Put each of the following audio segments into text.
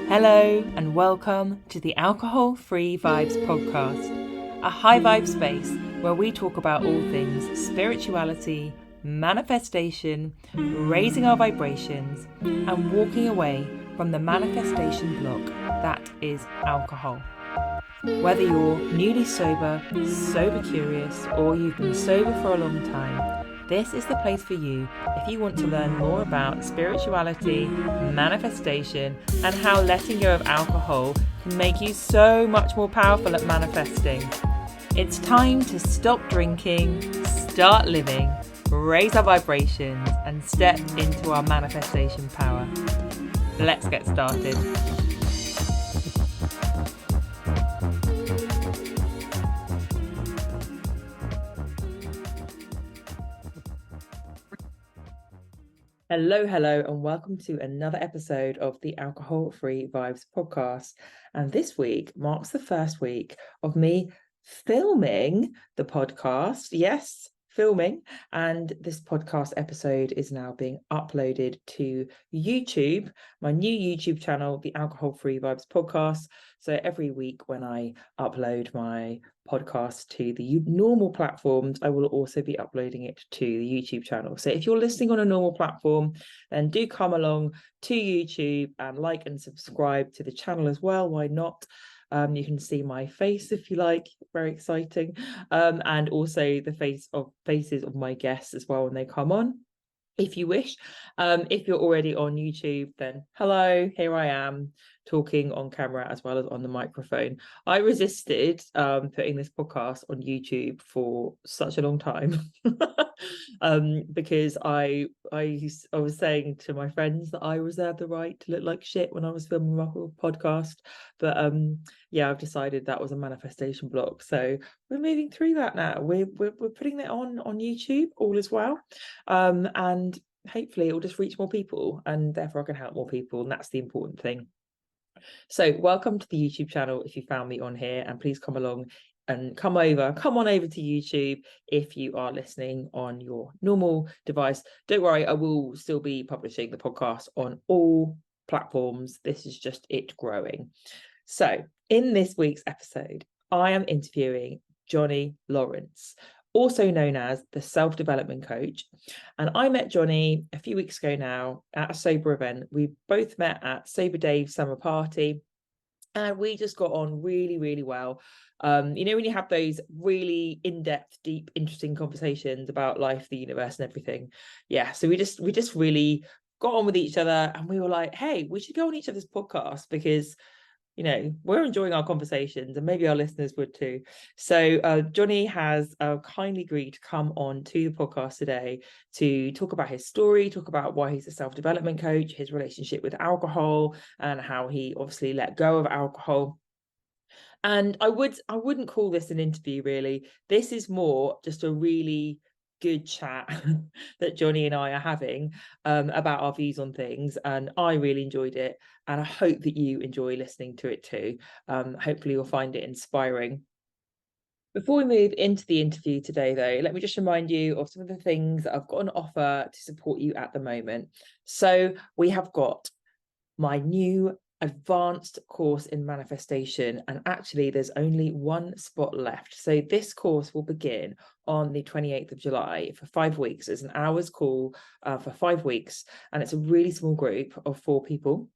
Hello and welcome to the Alcohol Free Vibes podcast, a high vibe space where we talk about all things spirituality, manifestation, raising our vibrations, and walking away from the manifestation block that is alcohol. Whether you're newly sober, sober curious, or you've been sober for a long time, this is the place for you if you want to learn more about spirituality, manifestation, and how letting go of alcohol can make you so much more powerful at manifesting. It's time to stop drinking, start living, raise our vibrations, and step into our manifestation power. Let's get started. Hello, and welcome to another episode of the Alcohol Free Vibes podcast. And this week marks the first week of me filming the podcast. Yes, filming. And this podcast episode is now being uploaded to YouTube, my new YouTube channel, the Alcohol Free Vibes podcast. So every week when I upload my podcast to the normal platforms, I will also be uploading it to the YouTube channel. So if you're listening on a normal platform, then do come along to YouTube and like and subscribe to the channel as well. Why not? You can see my face if you like, very exciting. And also the faces of my guests as well when they come on, if you wish. If you're already on YouTube, then hello, here I am talking on camera as well as on the microphone. I resisted putting this podcast on YouTube for such a long time because I was saying to my friends that I reserve the right to look like shit when I was filming my podcast, but I've decided that was a manifestation block, so we're moving through that now. We're putting it on YouTube, all is well, and hopefully it will just reach more people, and therefore I can help more people, and that's the important thing. So welcome to the YouTube channel if you found me on here, and please come along and come on over to YouTube if you are listening on your normal device. Don't worry, I will still be publishing the podcast on all platforms. This is just it growing. So in this week's episode, I am interviewing Johnny Lawrence, also known as the self-development coach. And I met Johnny a few weeks ago now at a sober event. We both met at Sober Dave's summer party, and we just got on really, really well. When you have those really in-depth, deep, interesting conversations about life, the universe, and everything. Yeah, so we just really got on with each other, and we were like, hey, we should go on each other's podcast because we're enjoying our conversations, and maybe our listeners would too. So Johnny has kindly agreed to come on to the podcast today to talk about his story, talk about why he's a self-development coach, his relationship with alcohol, and how he obviously let go of alcohol. And I wouldn't call this an interview, really. This is more just a really good chat that Johnny and I are having about our views on things, and I really enjoyed it, and I hope that you enjoy listening to it too. Hopefully you'll find it inspiring. Before we move into the interview today, though, let me just remind you of some of the things that I've got on offer to support you at the moment. So we have got my new advanced course in manifestation, and actually there's only one spot left. So this course will begin on the 28th of July for 5 weeks. It's an hour's call for 5 weeks, and it's a really small group of 4 people,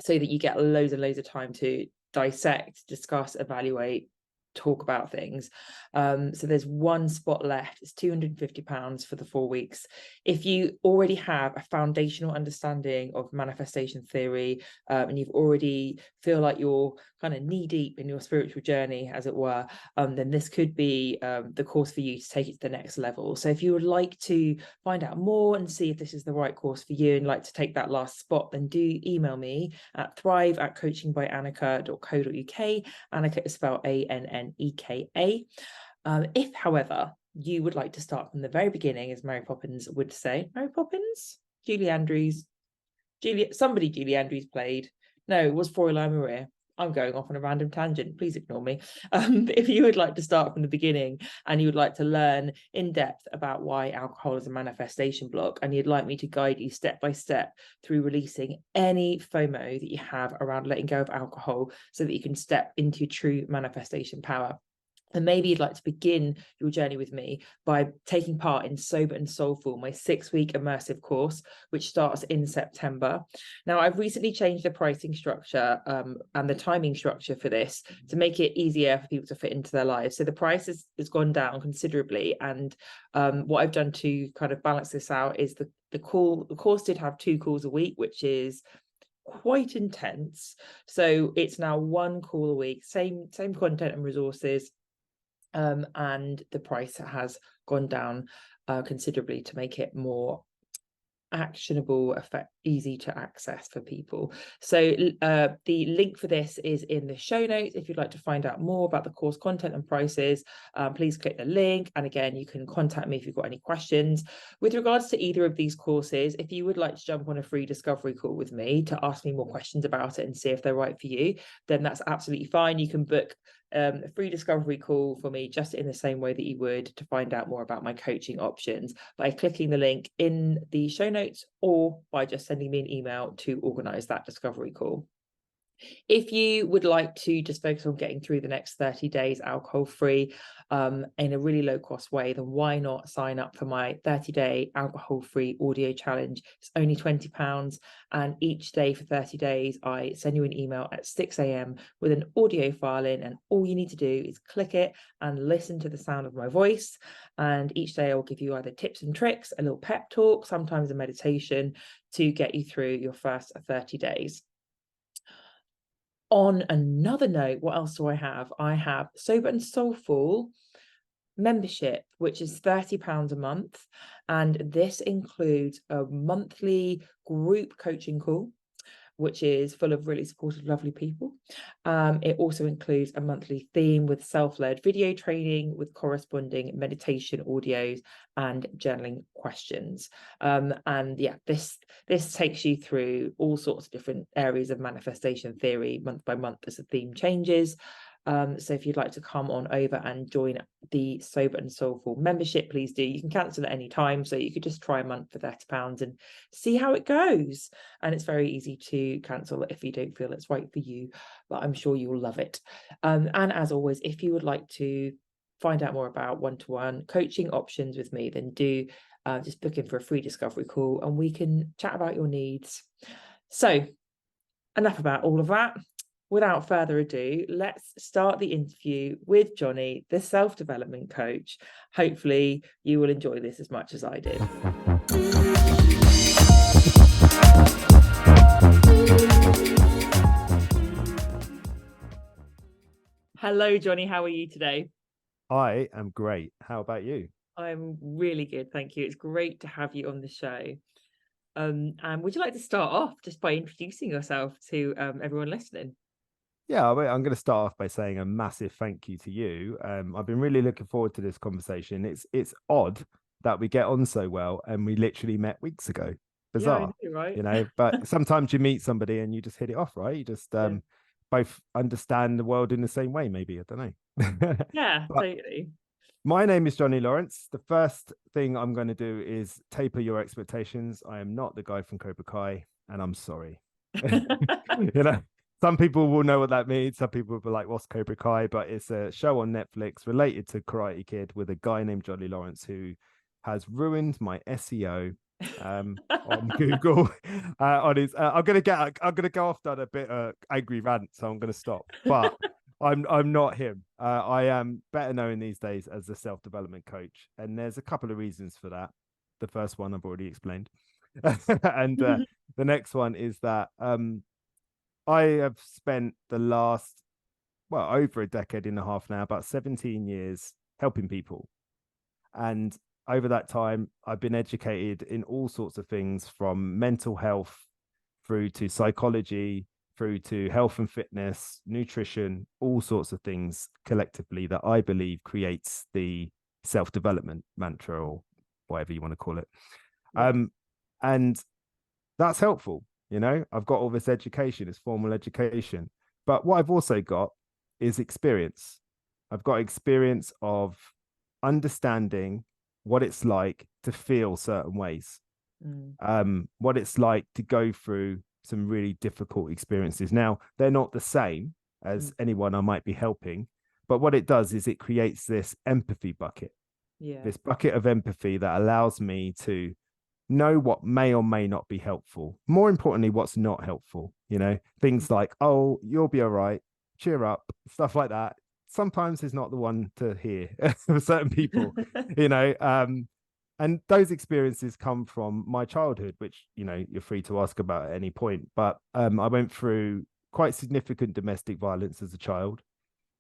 so that you get loads and loads of time to dissect, discuss, evaluate, talk about things. So there's one spot left. It's £250 for the 4 weeks. If you already have a foundational understanding of manifestation theory, and you've already feel like you're kind of knee deep in your spiritual journey, as it were, then this could be the course for you to take it to the next level. So if you would like to find out more and see if this is the right course for you and like to take that last spot, then do email me at thrive@coachingbyannika.co.uk. Annika is spelled ANNEKA. If, however, you would like to start from the very beginning, as Mary Poppins would say. Mary Poppins? Julie Andrews played. No, it was Fräulein Maria. I'm going off on a random tangent. Please ignore me. But if you would like to start from the beginning and you would like to learn in depth about why alcohol is a manifestation block, and you'd like me to guide you step by step through releasing any FOMO that you have around letting go of alcohol so that you can step into true manifestation power, and maybe you'd like to begin your journey with me by taking part in Sober and Soulful, my 6-week immersive course, which starts in September. Now, I've recently changed the pricing structure and the timing structure for this to make it easier for people to fit into their lives. So the price has gone down considerably. And what I've done to kind of balance this out is the course did have 2 calls a week, which is quite intense. So it's now 1 call a week, same content and resources. And the price has gone down considerably to make it more actionable, easy to access for people. So the link for this is in the show notes. If you'd like to find out more about the course content and prices, please click the link. And again, you can contact me if you've got any questions. With regards to either of these courses, if you would like to jump on a free discovery call with me to ask me more questions about it and see if they're right for you, then that's absolutely fine. You can book a free discovery call for me just in the same way that you would to find out more about my coaching options by clicking the link in the show notes or by just sending me an email to organize that discovery call. If you would like to just focus on getting through the next 30 days alcohol free in a really low cost way, then why not sign up for my 30-day alcohol free audio challenge? It's only £20, and each day for 30 days I send you an email at 6 a.m. with an audio file in, and all you need to do is click it and listen to the sound of my voice. And each day I'll give you either tips and tricks, a little pep talk, sometimes a meditation to get you through your first 30 days. On another note, what else do I have? I have Sober and Soulful membership, which is £30 a month. And this includes a monthly group coaching call, which is full of really supportive, lovely people. It also includes a monthly theme with self-led video training with corresponding meditation audios and journaling questions. And yeah, this takes you through all sorts of different areas of manifestation theory month by month as the theme changes. So if you'd like to come on over and join the Sober and Soulful membership, please do. You can cancel at any time, so you could just try a month for £30 and see how it goes. And it's very easy to cancel if you don't feel it's right for you, but I'm sure you'll love it. And as always, if you would like to find out more about one-to-one coaching options with me, then do just book in for a free discovery call and we can chat about your needs. So enough about all of that. Without further ado, let's start the interview with Johnny, the self-development coach. Hopefully you will enjoy this as much as I did. Hello, Johnny. How are you today? I am great. How about you? I'm really good, thank you. It's great to have you on the show. And would you like to start off just by introducing yourself to everyone listening? Yeah, I'm going to start off by saying a massive thank you to you. I've been really looking forward to this conversation. It's odd that we get on so well and we literally met weeks ago. Bizarre, yeah, I know, right? You know, but sometimes you meet somebody and you just hit it off, right? You just both understand the world in the same way, maybe. I don't know. Yeah, But totally. my name is Johnny Lawrence. The first thing I'm going to do is taper your expectations. I am not the guy from Cobra Kai, and I'm sorry. You know, some people will know what that means. Some people will be like, what's Cobra Kai? But it's a show on Netflix related to Karate Kid with a guy named Johnny Lawrence who has ruined my SEO on Google. On his, I'm gonna go off on a bit angry rant, so I'm gonna stop. But I'm not him. I am better known these days as a self-development coach, and there's a couple of reasons for that. The first one I've already explained, and the next one is that I have spent the last, over a decade and a half now, about 17 years helping people. And over that time, I've been educated in all sorts of things from mental health through to psychology, through to health and fitness, nutrition, all sorts of things collectively that I believe creates the self-development mantra or whatever you want to call it. Yeah. And that's helpful. You know, I've got all this education, it's formal education. But what I've also got is experience. I've got experience of understanding what it's like to feel certain ways, what it's like to go through some really difficult experiences. Now, they're not the same as anyone I might be helping, but what it does is it creates this empathy bucket, this bucket of empathy that allows me to know what may or may not be helpful. More importantly, what's not helpful, things like, oh, you'll be all right, cheer up, stuff like that. Sometimes is not the one to hear for certain people, and those experiences come from my childhood, which, you're free to ask about at any point. But I went through quite significant domestic violence as a child,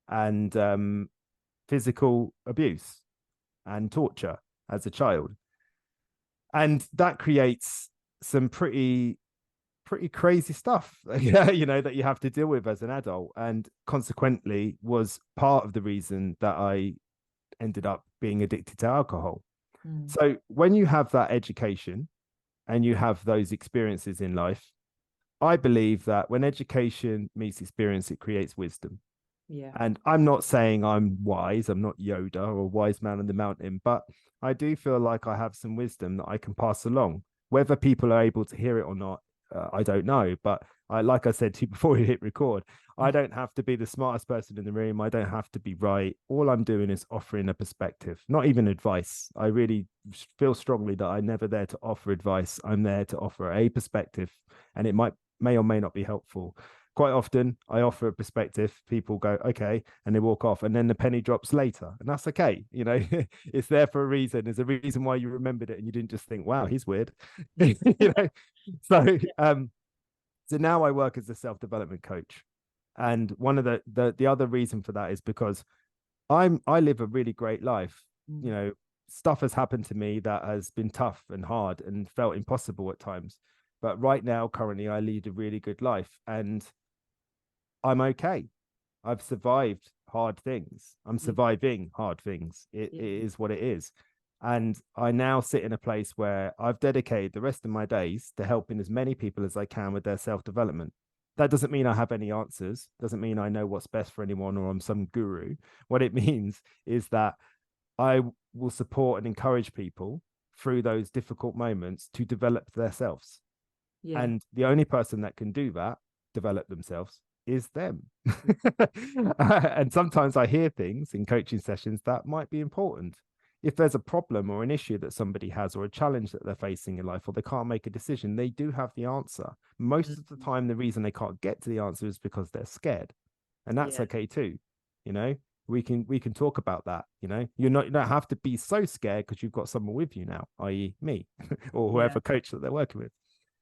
and physical abuse and torture as a child. And that creates some pretty crazy stuff, that you have to deal with as an adult, and consequently was part of the reason that I ended up being addicted to alcohol. So when you have that education and you have those experiences in life, I believe that when education meets experience, it creates wisdom. And I'm not saying I'm wise, I'm not Yoda or a wise man on the mountain, but I do feel like I have some wisdom that I can pass along. Whether people are able to hear it or not, I don't know. But like I said to you before we hit record, I don't have to be the smartest person in the room. I don't have to be right. All I'm doing is offering a perspective, not even advice. I really feel strongly that I'm never there to offer advice. I'm there to offer a perspective, and it may or may not be helpful. Quite often I offer a perspective, people go, okay, and they walk off, and then the penny drops later, and that's okay. It's there for a reason. There's a reason why you remembered it and you didn't just think, wow, he's weird. So now I work as a self-development coach, and one of the other reason for that is because I live a really great life. Stuff has happened to me that has been tough and hard and felt impossible at times, but right now, currently, I lead a really good life, and I'm okay. I've survived hard things. I'm surviving hard things. It is what it is. And I now sit in a place where I've dedicated the rest of my days to helping as many people as I can with their self-development. That doesn't mean I have any answers. Doesn't mean I know what's best for anyone or I'm some guru. What it means is that I will support and encourage people through those difficult moments to develop themselves. And the only person that can do that, develop themselves, is them. And sometimes I hear things in coaching sessions that might be important. If there's a problem or an issue that somebody has, or a challenge that they're facing in life, or they can't make a decision, they do have the answer. Most of the time, the reason they can't get to the answer is because they're scared. And that's okay too. We can talk about that. You don't have to be so scared because you've got someone with you now, i.e. me or whoever coach that they're working with.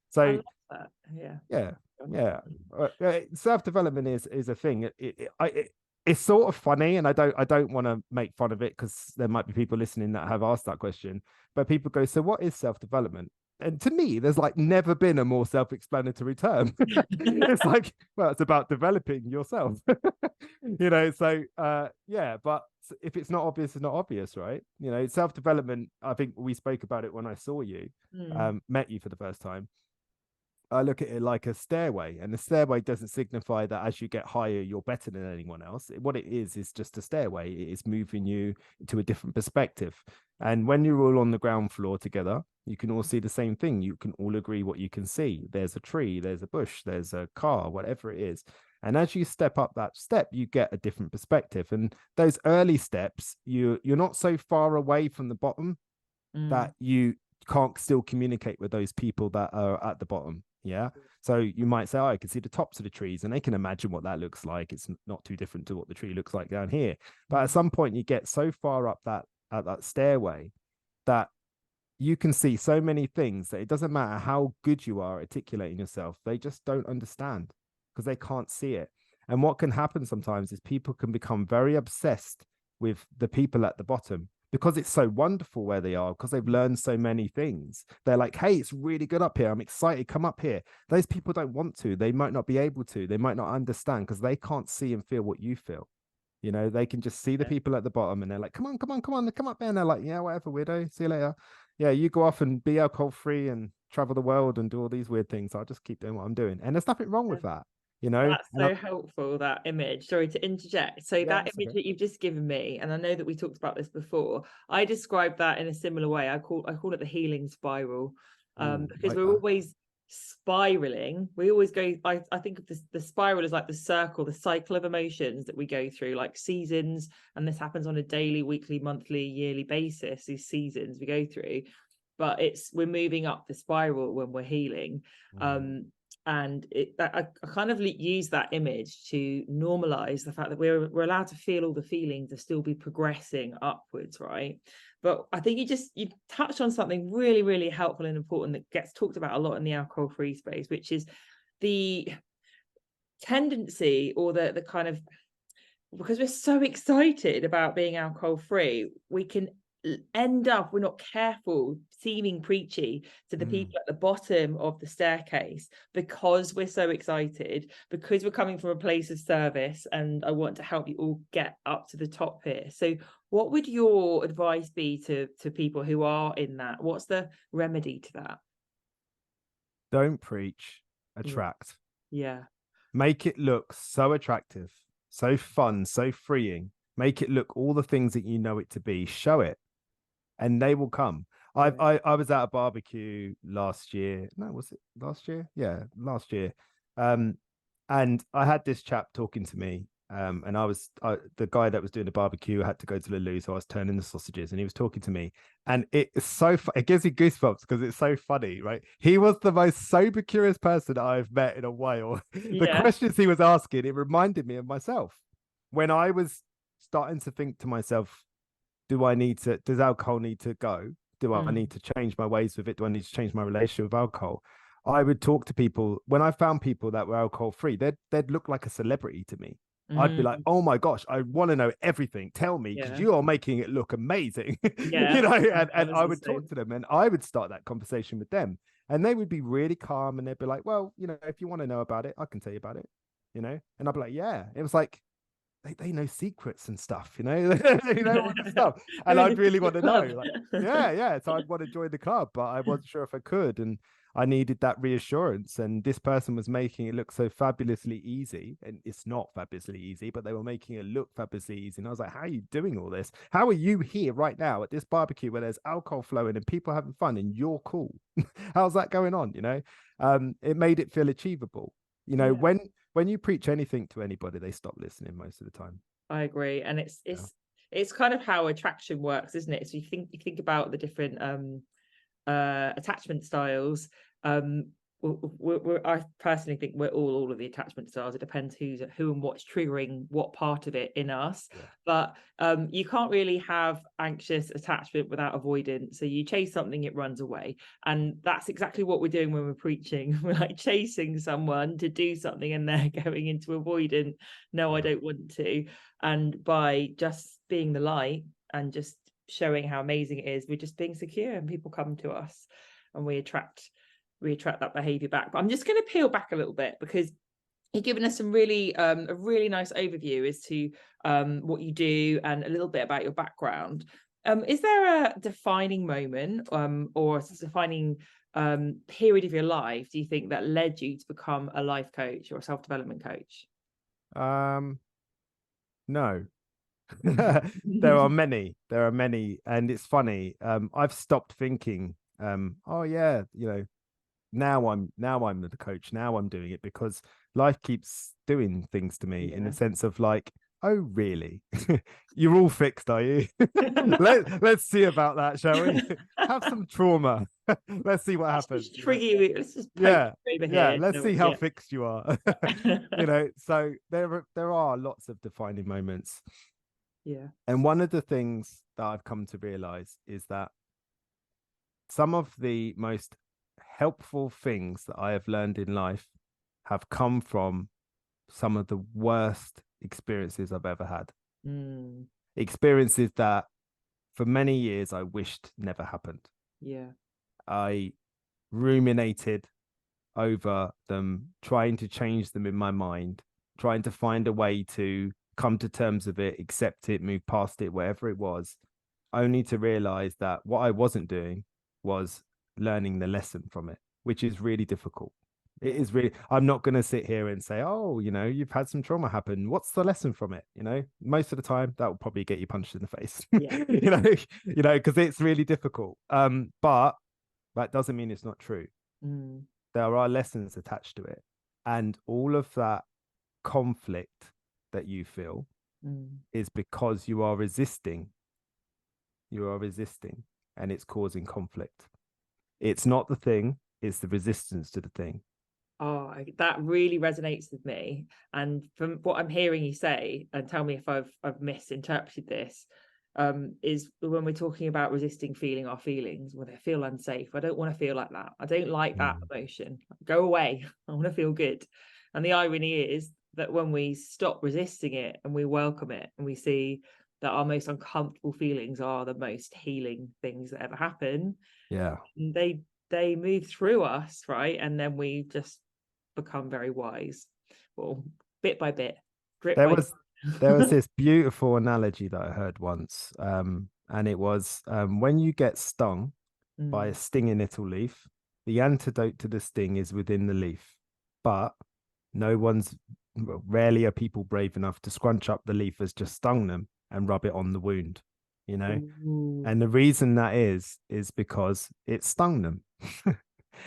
So I love that. Self-development is a thing. It's sort of funny, and I don't want to make fun of it because there might be people listening that have asked that question. But people go, so what is self-development? And to me, there's like never been a more self-explanatory term. It's like, well, it's about developing yourself. But if it's not obvious, it's not obvious, right? Self-development, I think we spoke about it when I saw you, met you for the first time. I look at it like a stairway, and the stairway doesn't signify that as you get higher, you're better than anyone else. What it is just a stairway. It is moving you to a different perspective. And when you're all on the ground floor together, you can all see the same thing. You can all agree what you can see. There's a tree, there's a bush, there's a car, whatever it is. And as you step up that step, you get a different perspective. And those early steps, you're not so far away from the bottom that you can't still communicate with those people that are at the bottom. So you might say, oh, I can see the tops of the trees, and they can imagine what that looks like. It's not too different to what the tree looks like down here. But at some point you get so far up that stairway that you can see so many things that it doesn't matter how good you are articulating yourself, they just don't understand because they can't see it. And what can happen sometimes is people can become very obsessed with the people at the bottom because it's so wonderful where they are, because they've learned so many things. They're like, hey, it's really good up here. I'm excited. Come up here. Those people don't want to. They might not be able to. They might not understand because they can't see and feel what you feel. They can just see the people at the bottom and they're like, come on, come up there. And they're like, yeah, whatever, weirdo. See you later. Yeah, you go off and be alcohol free and travel the world and do all these weird things. I'll just keep doing what I'm doing. And there's nothing wrong with that. you know. That's so helpful, that image. Sorry to interject. So Yeah, that that's image okay. that you've just given me, and I know that we talked about this before, I describe that in a similar way. I call it the healing spiral, Ooh, because like we're that. always spiraling. We always go, I think of this, the spiral is like the circle, the cycle of emotions that we go through, like seasons, and this happens on a daily, weekly, monthly, yearly basis, these seasons we go through. But we're moving up the spiral when we're healing. Mm. And I kind of use that image to normalize the fact that we're allowed to feel all the feelings, to still be progressing upwards, right? But I think you touched on something really, really helpful and important that gets talked about a lot in the alcohol-free space, which is the tendency, or the kind of, because we're so excited about being alcohol free, we can end up, we're not careful, seeming preachy to the people at the bottom of the staircase, because we're so excited, because we're coming from a place of service, and I want to help you all get up to the top here. So what would your advice be to people who are in that? What's the remedy to that? Don't preach, Yeah. attract. Yeah. Make it look so attractive, so fun, so freeing. Make it look all the things that you know it to be. Show it, and they will come. Yeah. I was at a barbecue last year. No, was it last year? Yeah, last year. Um, and I had this chap talking to me. And the guy that was doing the barbecue had to go to the loo, so I was turning the sausages, and he was talking to me, and it's so it gives me goosebumps because it's so funny, right? He was the most sober, curious person I've met in a while. The Yeah. questions he was asking, it reminded me of myself when I was starting to think to myself, does alcohol need to go? Do I need to change my ways with it? Do I need to change my relationship with alcohol? I would talk to people. When I found people that were alcohol free, they'd look like a celebrity to me. I'd be like, oh my gosh, I want to know everything. Tell me, because Yeah. you are making it look amazing. Yeah. You know, I and was I the would same. talk to them, and I would start that conversation with them. And they would be really calm, and they'd be like, well, if you want to know about it, I can tell you about it, And I'd be like, yeah. It was like, they know secrets and stuff, they know all the stuff. And You're in I'd the really secret want to know, club. like, yeah. So I'd want to join the club, but I wasn't sure if I could. And I needed that reassurance. And this person was making it look so fabulously easy. And it's not fabulously easy, but they were making it look fabulously easy. And I was like, how are you doing all this? How are you here right now at this barbecue where there's alcohol flowing and people having fun and you're cool? How's that going on? It made it feel achievable. Yeah, When you preach anything to anybody, they stop listening most of the time. I agree. And Yeah. it's kind of how attraction works, isn't it? So you think about the different attachment styles. I personally think we're all of the attachment styles. It depends who and what's triggering what part of it in us. Yeah. But you can't really have anxious attachment without avoidance. So you chase something, it runs away, and that's exactly what we're doing when we're preaching. We're like chasing someone to do something, and they're going into avoidant. No, I don't want to. And by just being the light and just showing how amazing it is, we're just being secure, and people come to us, and we attract that behavior back. But I'm just going to peel back a little bit, because you've given us some really a really nice overview as to what you do and a little bit about your background. Is there a defining moment or a defining period of your life, do you think, that led you to become a life coach or a self-development coach? No. There are many. And it's funny. I've stopped thinking, oh yeah, now I'm the coach. Now I'm doing it because life keeps doing things to me in the Yeah. sense of like, oh really? You're all fixed, are you? Let's see about that, shall we? Have some trauma. Let's see what Let's happens. just trigger you. Let's just poke Yeah, you over yeah. here. Let's So, see how yeah. fixed you are. So there are lots of defining moments. Yeah. And one of the things that I've come to realize is that some of the most helpful things that I have learned in life have come from some of the worst experiences I've ever had. Mm, Experiences that for many years I wished never happened. yeah. I ruminated over them, trying to change them in my mind, trying to find a way to come to terms with it, accept it, move past it, whatever it was, only to realize that what I wasn't doing was learning the lesson from it, which is really difficult. It is really, I'm not going to sit here and say, oh, you've had some trauma happen. What's the lesson from it? Most of the time that will probably get you punched in the face, Yeah. because it's really difficult. But that doesn't mean it's not true. Mm. There are lessons attached to it. And all of that conflict that you feel is because you are resisting. You are resisting, and it's causing conflict. It's not the thing, it's the resistance to the thing. Oh, that really resonates with me. And from what I'm hearing you say, and tell me if I've misinterpreted this, is when we're talking about resisting feeling our feelings, when I feel unsafe. I don't want to feel like that. I don't like that emotion. Go away. I want to feel good. And the irony is that when we stop resisting it and we welcome it and we see that our most uncomfortable feelings are the most healing things that ever happen, Yeah. they move through us, right? And then we just become very wise, well, bit by bit, drip There by was this beautiful analogy that I heard once, and it was when you get stung by a stinging nettle leaf, the antidote to the sting is within the leaf, but rarely are people brave enough to scrunch up the leaf that's just stung them and rub it on the wound, Ooh. and the reason that is because it stung them.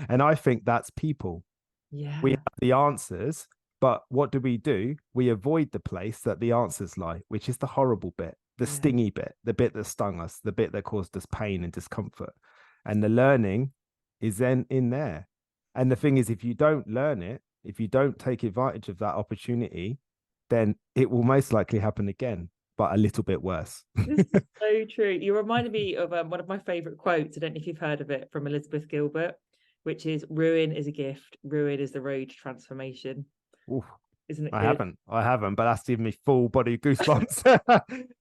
And I think that's people. We Yeah. have the answers, but what do? We avoid the place that the answers lie, which is the horrible bit, the Yeah. stingy bit, the bit that stung us, the bit that caused us pain and discomfort. And the learning is then in there. And the thing is, if you don't learn it, if you don't take advantage of that opportunity, then it will most likely happen again, but a little bit worse. This is so true. You reminded me of one of my favorite quotes. I don't know if you've heard of it, from Elizabeth Gilbert, which is, ruin is a gift, ruin is the road to transformation. Oof, Isn't it I good? haven't, but that's giving me full body goosebumps.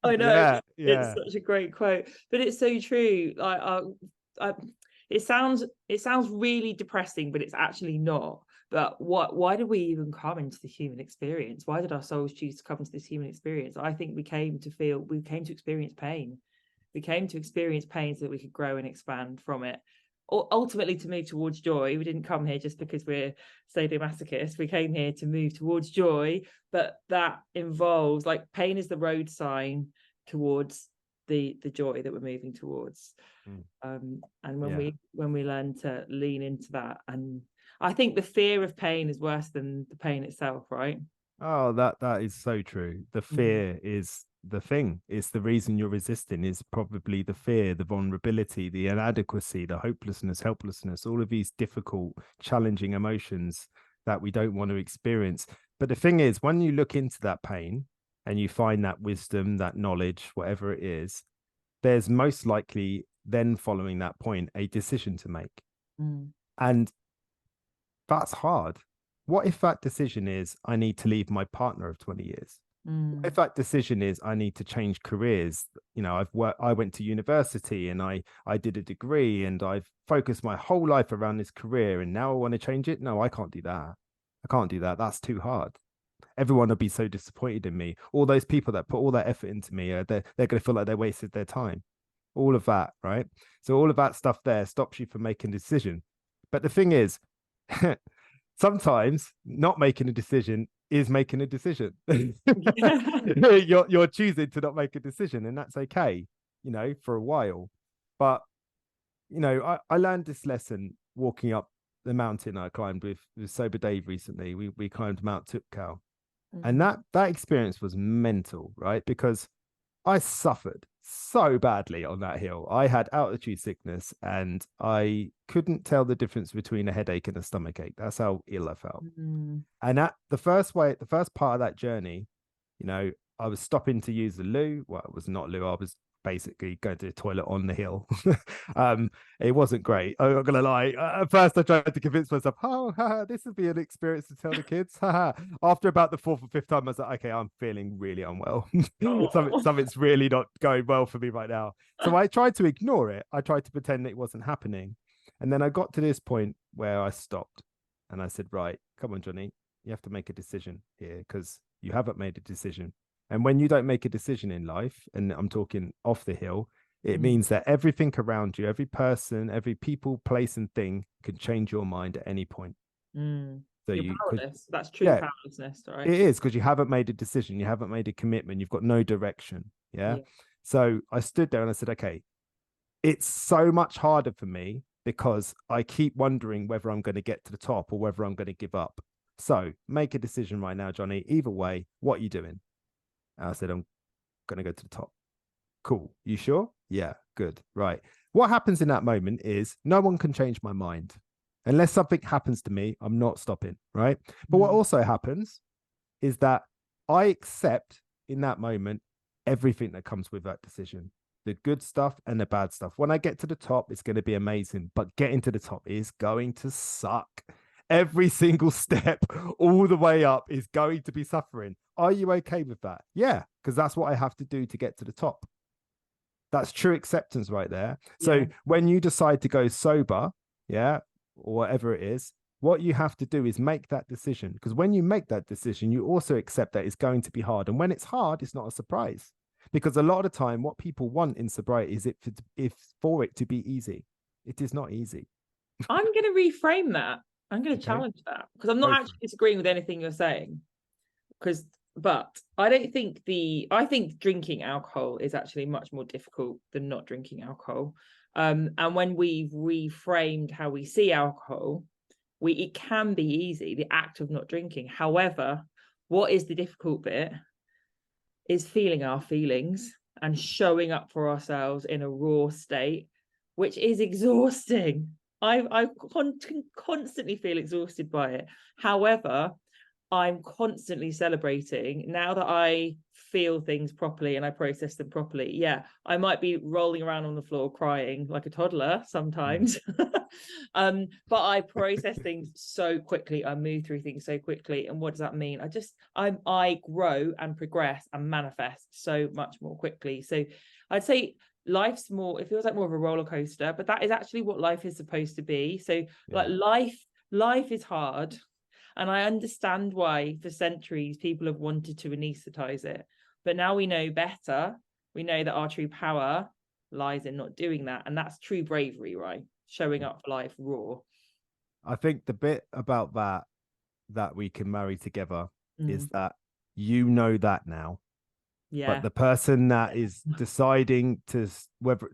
I know, Yeah, it's yeah. such a great quote, but it's so true. It sounds really depressing, but it's actually not. But why did we even come into the human experience? Why did our souls choose to come into this human experience? I think we came to experience pain. We came to experience pain so that we could grow and expand from it. Ultimately, to move towards joy. We didn't come here just because we're sadomasochists. We came here to move towards joy, but that involves, like, pain is the road sign towards the joy that we're moving towards. And when we learn to lean into that, and I think the fear of pain is worse than the pain itself, right? Oh, that is so true. The fear is the thing. It's the reason you're resisting is probably the fear, the vulnerability, the inadequacy, the hopelessness, helplessness, all of these difficult, challenging emotions that we don't want to experience. But the thing is, when you look into that pain and you find that wisdom, that knowledge, whatever it is, there's most likely then following that point a decision to make. And that's hard. What if that decision is I need to leave my partner of 20 years? What if that decision is I need to change careers? I went to university and I did a degree and I've focused my whole life around this career and now I want to change it. No, I can't do that. I can't do that. That's too hard. Everyone will be so disappointed in me. All those people that put all that effort into me, they're going to feel like they wasted their time. All of that, right? So all of that stuff there stops you from making a decision. But the thing is, sometimes not making a decision is making a decision. You're choosing to not make a decision, and that's okay, for a while. But I learned this lesson walking up the mountain I climbed with Sober Dave recently. We climbed Mount Tukal, and that experience was mental, right? Because I suffered so badly on that hill. I had altitude sickness and I couldn't tell the difference between a headache and a stomach ache. That's how ill I felt. And at the first part of that journey, I was stopping to use the loo. Well, it was not loo. I was basically going to the toilet on the hill. It wasn't great. I'm not gonna lie. At first, I tried to convince myself, this would be an experience to tell the kids. After about the fourth or fifth time, I was like, okay, I'm feeling really unwell. Something's really not going well for me right now. So I tried to ignore it. I tried to pretend it wasn't happening. And then I got to this point where I stopped and I said, right, come on, Johnny, you have to make a decision here because you haven't made a decision. And when you don't make a decision in life, and I'm talking off the hill, it means that everything around you, every person, every people, place, and thing can change your mind at any point. So You're you, powerless. That's true yeah, powerlessness, right? it is, because you haven't made a decision, you haven't made a commitment, you've got no direction. Yeah. Yeah. So I stood there and I said, okay, it's so much harder for me because I keep wondering whether I'm going to get to the top or whether I'm going to give up. So make a decision right now, Johnny. Either way, what are you doing? And I said, I'm going to go to the top. Cool. You sure? Yeah, good. Right. What happens in that moment is no one can change my mind. Unless something happens to me, I'm not stopping. Right. But what also happens is that I accept in that moment everything that comes with that decision, the good stuff and the bad stuff. When I get to the top, it's going to be amazing, but getting to the top is going to suck. Every single step all the way up is going to be suffering. Are you okay with that? Yeah, because that's what I have to do to get to the top. That's true acceptance right there. So Yeah. when you decide to go sober, yeah, or whatever it is, what you have to do is make that decision. Because when you make that decision, you also accept that it's going to be hard. And when it's hard, it's not a surprise. Because a lot of the time, what people want in sobriety is if for it to be easy. It is not easy. I'm going to reframe that. I'm going to Okay. challenge that because I'm not actually disagreeing with anything you're saying. But I don't think I think drinking alcohol is actually much more difficult than not drinking alcohol. And when we've reframed how we see alcohol, it can be easy, the act of not drinking. However, what is the difficult bit is feeling our feelings and showing up for ourselves in a raw state, which is exhausting. I constantly feel exhausted by it. However, I'm constantly celebrating now that I feel things properly and I process them properly. Yeah, I might be rolling around on the floor crying like a toddler sometimes. But I process things so quickly. I move through things so quickly. And what does that mean? I grow and progress and manifest so much more quickly. So I'd say life's more, it feels like more of a roller coaster, but that is actually what life is supposed to be. So like life is hard. And I understand why for centuries people have wanted to anesthetize it. But now we know better. We know that our true power lies in not doing that. And that's true bravery, right? Showing up for life raw. I think the bit about that we can marry together is that you know that now. Yeah. But the person that is deciding to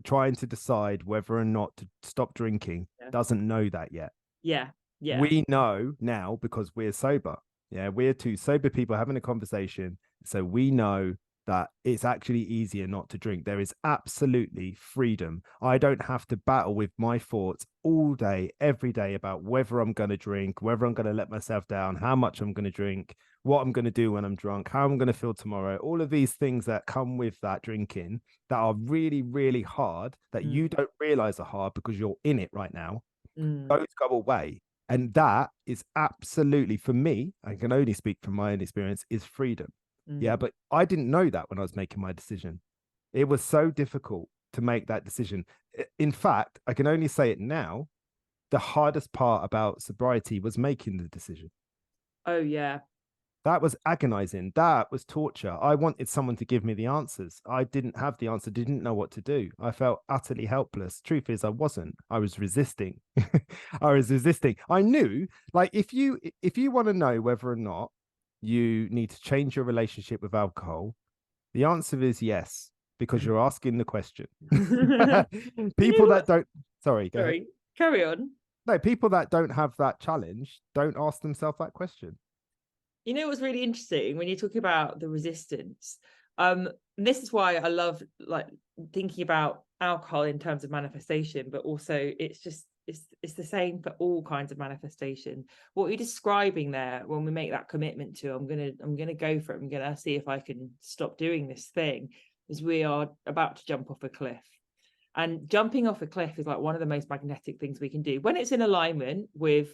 trying to decide whether or not to stop drinking doesn't know that yet. Yeah. Yeah. We know now because we're sober. Yeah, we're two sober people having a conversation. So we know that it's actually easier not to drink. There is absolutely freedom. I don't have to battle with my thoughts all day, every day about whether I'm going to drink, whether I'm going to let myself down, how much I'm going to drink, what I'm going to do when I'm drunk, how I'm going to feel tomorrow. All of these things that come with that drinking that are really, really hard, that you don't realize are hard because you're in it right now, those go away. And that is absolutely, for me, I can only speak from my own experience, is freedom. Yeah, but I didn't know that when I was making my decision. It was so difficult to make that decision. In fact, I can only say it now. The hardest part about sobriety was making the decision. Oh, yeah. That was agonizing. That was torture. I wanted someone to give me the answers. I didn't have the answer, didn't know what to do. I felt utterly helpless. Truth is, I wasn't. I was resisting. I was resisting. I knew, like, if you want to know whether or not you need to change your relationship with alcohol, the answer is yes, because you're asking the question. People that don't, sorry, go ahead. Carry on. No, people that don't have that challenge don't ask themselves that question. You know what's really interesting when you talk about the resistance? This is why I love like thinking about alcohol in terms of manifestation, but also it's the same for all kinds of manifestation. What you're describing there, when we make that commitment to I'm gonna go for it, I'm gonna see if I can stop doing this thing, is we are about to jump off a cliff. And jumping off a cliff is like one of the most magnetic things we can do when it's in alignment with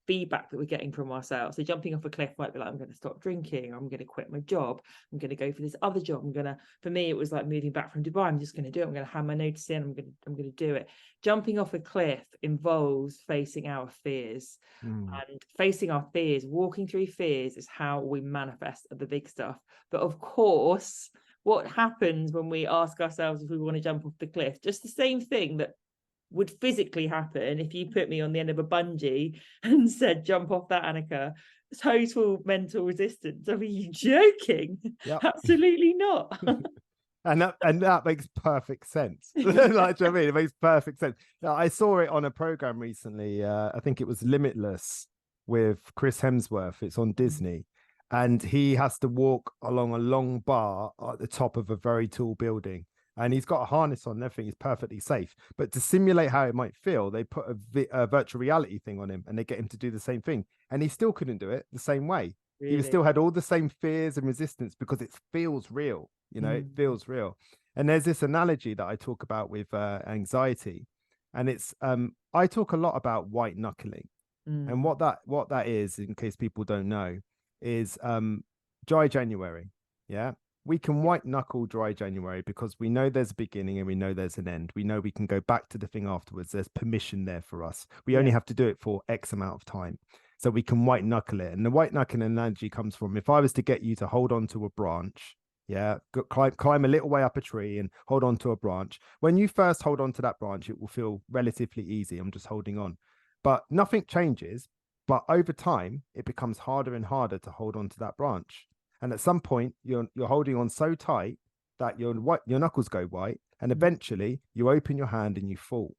feedback that we're getting from ourselves. So jumping off a cliff might be like, I'm going to stop drinking, I'm going to quit my job, I'm going to go for this other job, for me it was like moving back from Dubai, I'm just going to do it, I'm going to hand my notice in, I'm going to do it. Jumping off a cliff involves facing our fears, and facing our fears, walking through fears is how we manifest the big stuff. But of course, what happens when we ask ourselves if we want to jump off the cliff? Just the same thing that would physically happen if you put me on the end of a bungee and said, jump off that, Annika. Total mental resistance. Are you joking? Yep. Absolutely not. And that makes perfect sense. Like, do you know what I mean? It makes perfect sense. I saw it on a program recently. I think it was Limitless with Chris Hemsworth. It's on Disney. And he has to walk along a long bar at the top of a very tall building. And he's got a harness on and everything. He's perfectly safe. But to simulate how it might feel, they put a virtual reality thing on him and they get him to do the same thing. And he still couldn't do it the same way. Really? He still had all the same fears and resistance because it feels real. You know, it feels real. And there's this analogy that I talk about with anxiety. And it's I talk a lot about white knuckling. And what that is, in case people don't know, is dry January. Yeah. We can white knuckle dry January because we know there's a beginning and we know there's an end. We know we can go back to the thing afterwards. There's permission there for us. We only have to do it for X amount of time. So we can white knuckle it. And the white knuckling analogy comes from, if I was to get you to hold on to a branch, climb a little way up a tree and hold on to a branch. When you first hold on to that branch, it will feel relatively easy. I'm just holding on. But nothing changes. But over time, it becomes harder and harder to hold on to that branch. And at some point, you're holding on so tight that your knuckles go white, and eventually you open your hand and you fall.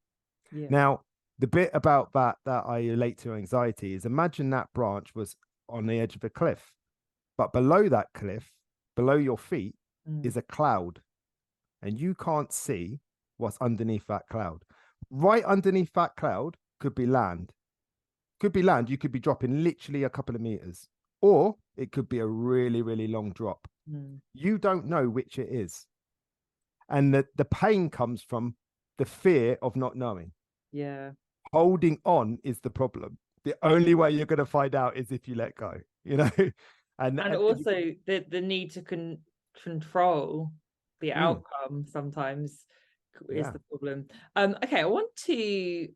Yeah. Now, the bit about that I relate to anxiety is, imagine that branch was on the edge of a cliff, but below that cliff, below your feet, is a cloud, and you can't see what's underneath that cloud. Right underneath that cloud could be land. Could be land. You could be dropping literally a couple of meters, or it could be a really, really long drop. You don't know which it is. And the pain comes from the fear of not knowing. Yeah. Holding on is the problem. The only way you're going to find out is if you let go, you know? And also the need to control the outcome sometimes is the problem. Okay, I want to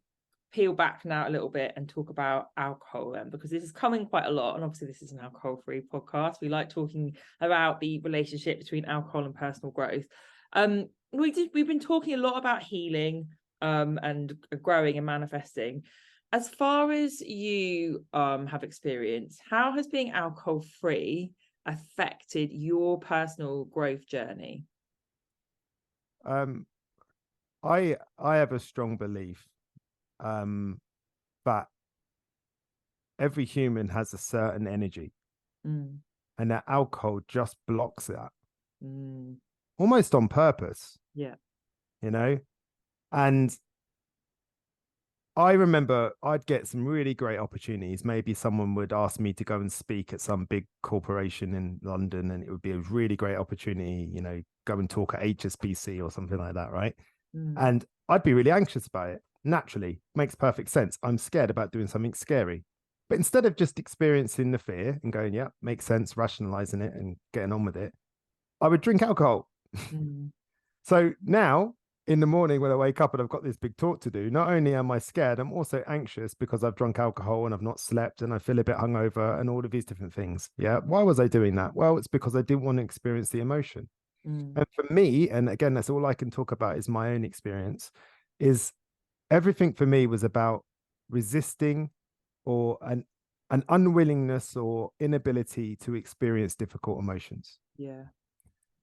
peel back now a little bit and talk about alcohol then, because this is coming quite a lot, and obviously this is an alcohol-free podcast. We like talking about the relationship between alcohol and personal growth. We've been talking a lot about healing and growing and manifesting. As far as you have experienced, how has being alcohol-free affected your personal growth journey? I have a strong belief that every human has a certain energy, and that alcohol just blocks that, almost on purpose. Yeah, you know. And I remember I'd get some really great opportunities. Maybe someone would ask me to go and speak at some big corporation in London, and it would be a really great opportunity, you know, go and talk at HSBC or something like that, right? And I'd be really anxious about it. Naturally, makes perfect sense. I'm scared about doing something scary. But instead of just experiencing the fear and going, yeah, makes sense, rationalizing it and getting on with it, I would drink alcohol. So now in the morning when I wake up and I've got this big talk to do, not only am I scared, I'm also anxious because I've drunk alcohol and I've not slept and I feel a bit hungover and all of these different things. Yeah. Why was I doing that? Well, it's because I didn't want to experience the emotion. And for me, and again, that's all I can talk about is my own experience, is everything for me was about resisting or an unwillingness or inability to experience difficult emotions. Yeah.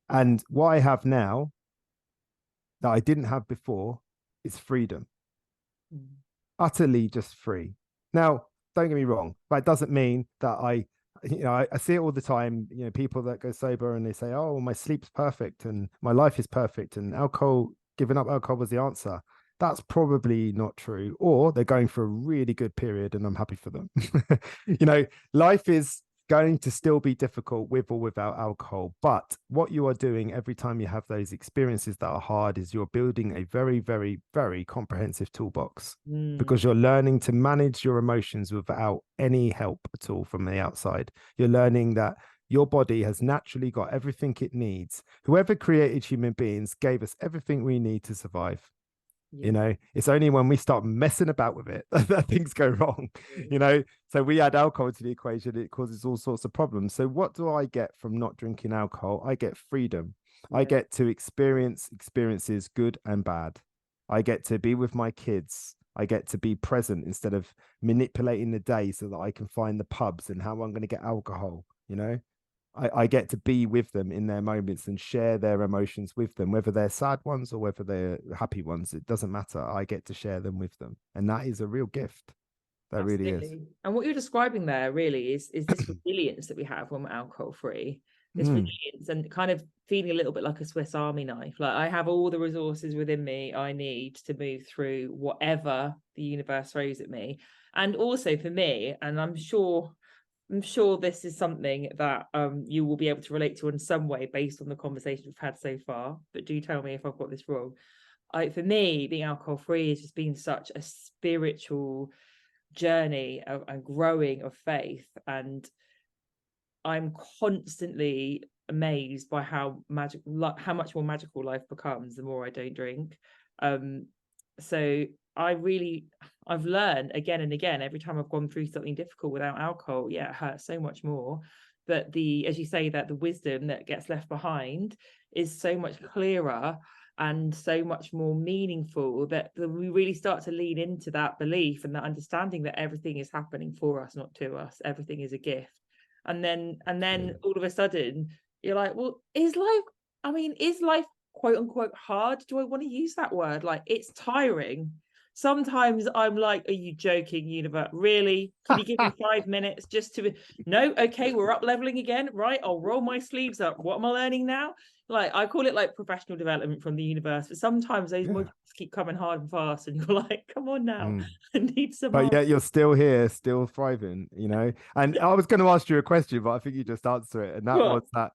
And what I have now that I didn't have before is freedom. Utterly just free. Now, don't get me wrong, but it doesn't mean that I see it all the time, you know, people that go sober and they say, oh, my sleep's perfect and my life is perfect and giving up alcohol was the answer. That's probably not true. Or they're going for a really good period and I'm happy for them. You know, life is going to still be difficult with or without alcohol. But what you are doing every time you have those experiences that are hard is you're building a very, very, very comprehensive toolbox, because you're learning to manage your emotions without any help at all from the outside. You're learning that your body has naturally got everything it needs. Whoever created human beings gave us everything we need to survive. You know, it's only when we start messing about with it that things go wrong, you know. So we add alcohol to the equation, it causes all sorts of problems. So what do I get from not drinking alcohol? I get freedom. I get to experience experiences, good and bad. I get to be with my kids. I get to be present instead of manipulating the day so that I can find the pubs and how I'm going to get alcohol, you know? I get to be with them in their moments and share their emotions with them, whether they're sad ones or whether they're happy ones. It doesn't matter. I get to share them with them. And that is a real gift. That really is. Absolutely. And what you're describing there really is this resilience that we have when we're alcohol free. This resilience and kind of feeling a little bit like a Swiss Army knife. Like I have all the resources within me I need to move through whatever the universe throws at me. And also for me, and I'm sure this is something that you will be able to relate to in some way based on the conversation we've had so far, but do tell me if I've got this wrong. For me, being alcohol free has just been such a spiritual journey and growing of faith, and I'm constantly amazed by how much more magical life becomes the more I don't drink. So I've learned again and again every time I've gone through something difficult without alcohol. Yeah, it hurts so much more, but as you say, that the wisdom that gets left behind is so much clearer and so much more meaningful, that we really start to lean into that belief and that understanding that everything is happening for us, not to us. Everything is a gift. And then all of a sudden you're like, well, is life quote unquote hard? Do I want to use that word? Like, it's tiring. Sometimes I'm like, are you joking, universe? Really? Can you give me 5 minutes just to no? Okay, we're up leveling again, right? I'll roll my sleeves up. What am I learning now? Like, I call it like professional development from the universe, but sometimes those modules keep coming hard and fast and you're like, come on now. I need some but yet you're still here, still thriving, you know. And I was going to ask you a question, but I think you just answered it, and that was that,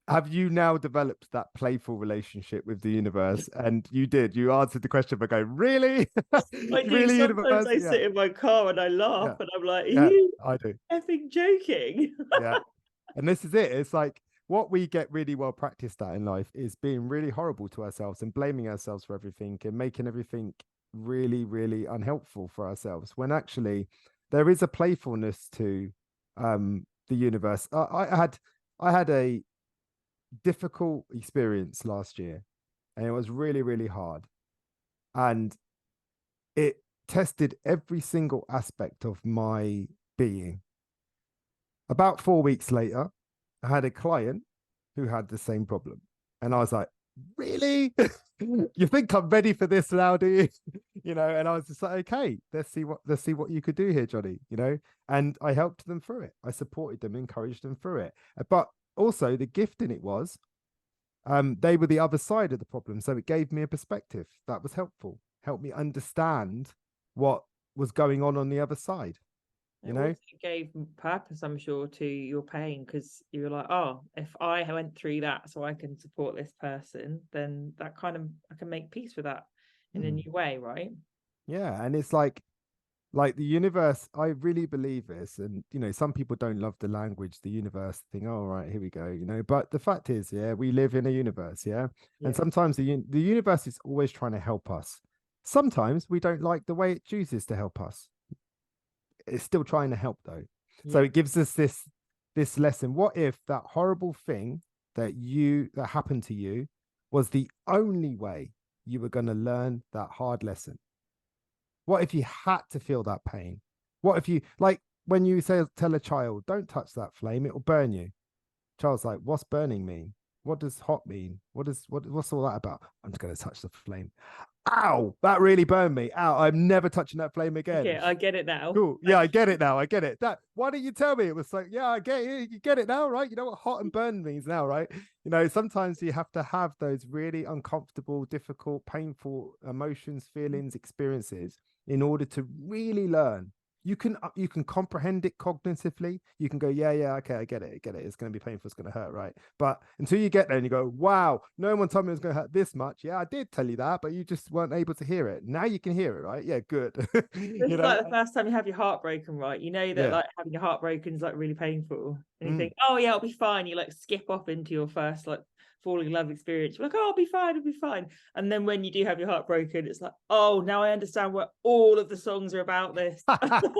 have you now developed that playful relationship with the universe? And you answered the question by going, really? I do. Really, Sometimes universe? I sit in my car and I laugh and I'm like, are you I do. effing joking? Yeah. And this is it. It's like, what we get really well practiced at in life is being really horrible to ourselves and blaming ourselves for everything and making everything really, really unhelpful for ourselves, when actually there is a playfulness to the universe. I had a difficult experience last year, and it was really, really hard, and it tested every single aspect of my being. About 4 weeks later, I had a client who had the same problem, and I was like, really? You think I'm ready for this now, do you? You know, and I was just like, okay, let's see what you could do here, Johnny, you know. And I helped them through it. I supported them, encouraged them through it. But also the gift in it was they were the other side of the problem, so it gave me a perspective that was helpful, helped me understand what was going on the other side. You know, it gave purpose, I'm sure, to your pain, because you were like, oh, if I went through that so I can support this person, then that kind of, I can make peace with that in a new way, right? Yeah. And it's like the universe, I really believe this. And, you know, some people don't love the language, the universe thing. Oh, right, here we go, you know, but the fact is, yeah, we live in a universe. Yeah. And sometimes the universe is always trying to help us. Sometimes we don't like the way it chooses to help us. It's still trying to help though. So it gives us this lesson. What if that horrible thing that happened to you was the only way you were going to learn that hard lesson? What if you had to feel that pain? What if you, like, when you tell a child, don't touch that flame, it will burn you. Child's like, what's burning mean? What does hot mean? What's all that about? I'm just going to touch the flame. Ow, that really burned me. Ow, I'm never touching that flame again. Okay, I get it now. Cool. Yeah, I get it now. I get it. Why didn't you tell me? It was like, yeah, I get it. You get it now, right? You know what hot and burn means now, right? You know, sometimes you have to have those really uncomfortable, difficult, painful emotions, feelings, experiences in order to really learn. You can comprehend it cognitively. You can go, yeah, okay, I get it. It's going to be painful. It's going to hurt, right? But until you get there and you go, wow, no one told me it was going to hurt this much. Yeah, I did tell you that, but you just weren't able to hear it. Now you can hear it, right? Yeah, good. It's like the first time you have your heart broken, right? You know that like having your heart broken is like really painful. and you think, oh yeah, it'll be fine. You like skip off into your first like falling in love experience. You're like, oh, it'll be fine. And then when you do have your heart broken, it's like, oh, now I understand what all of the songs are about this.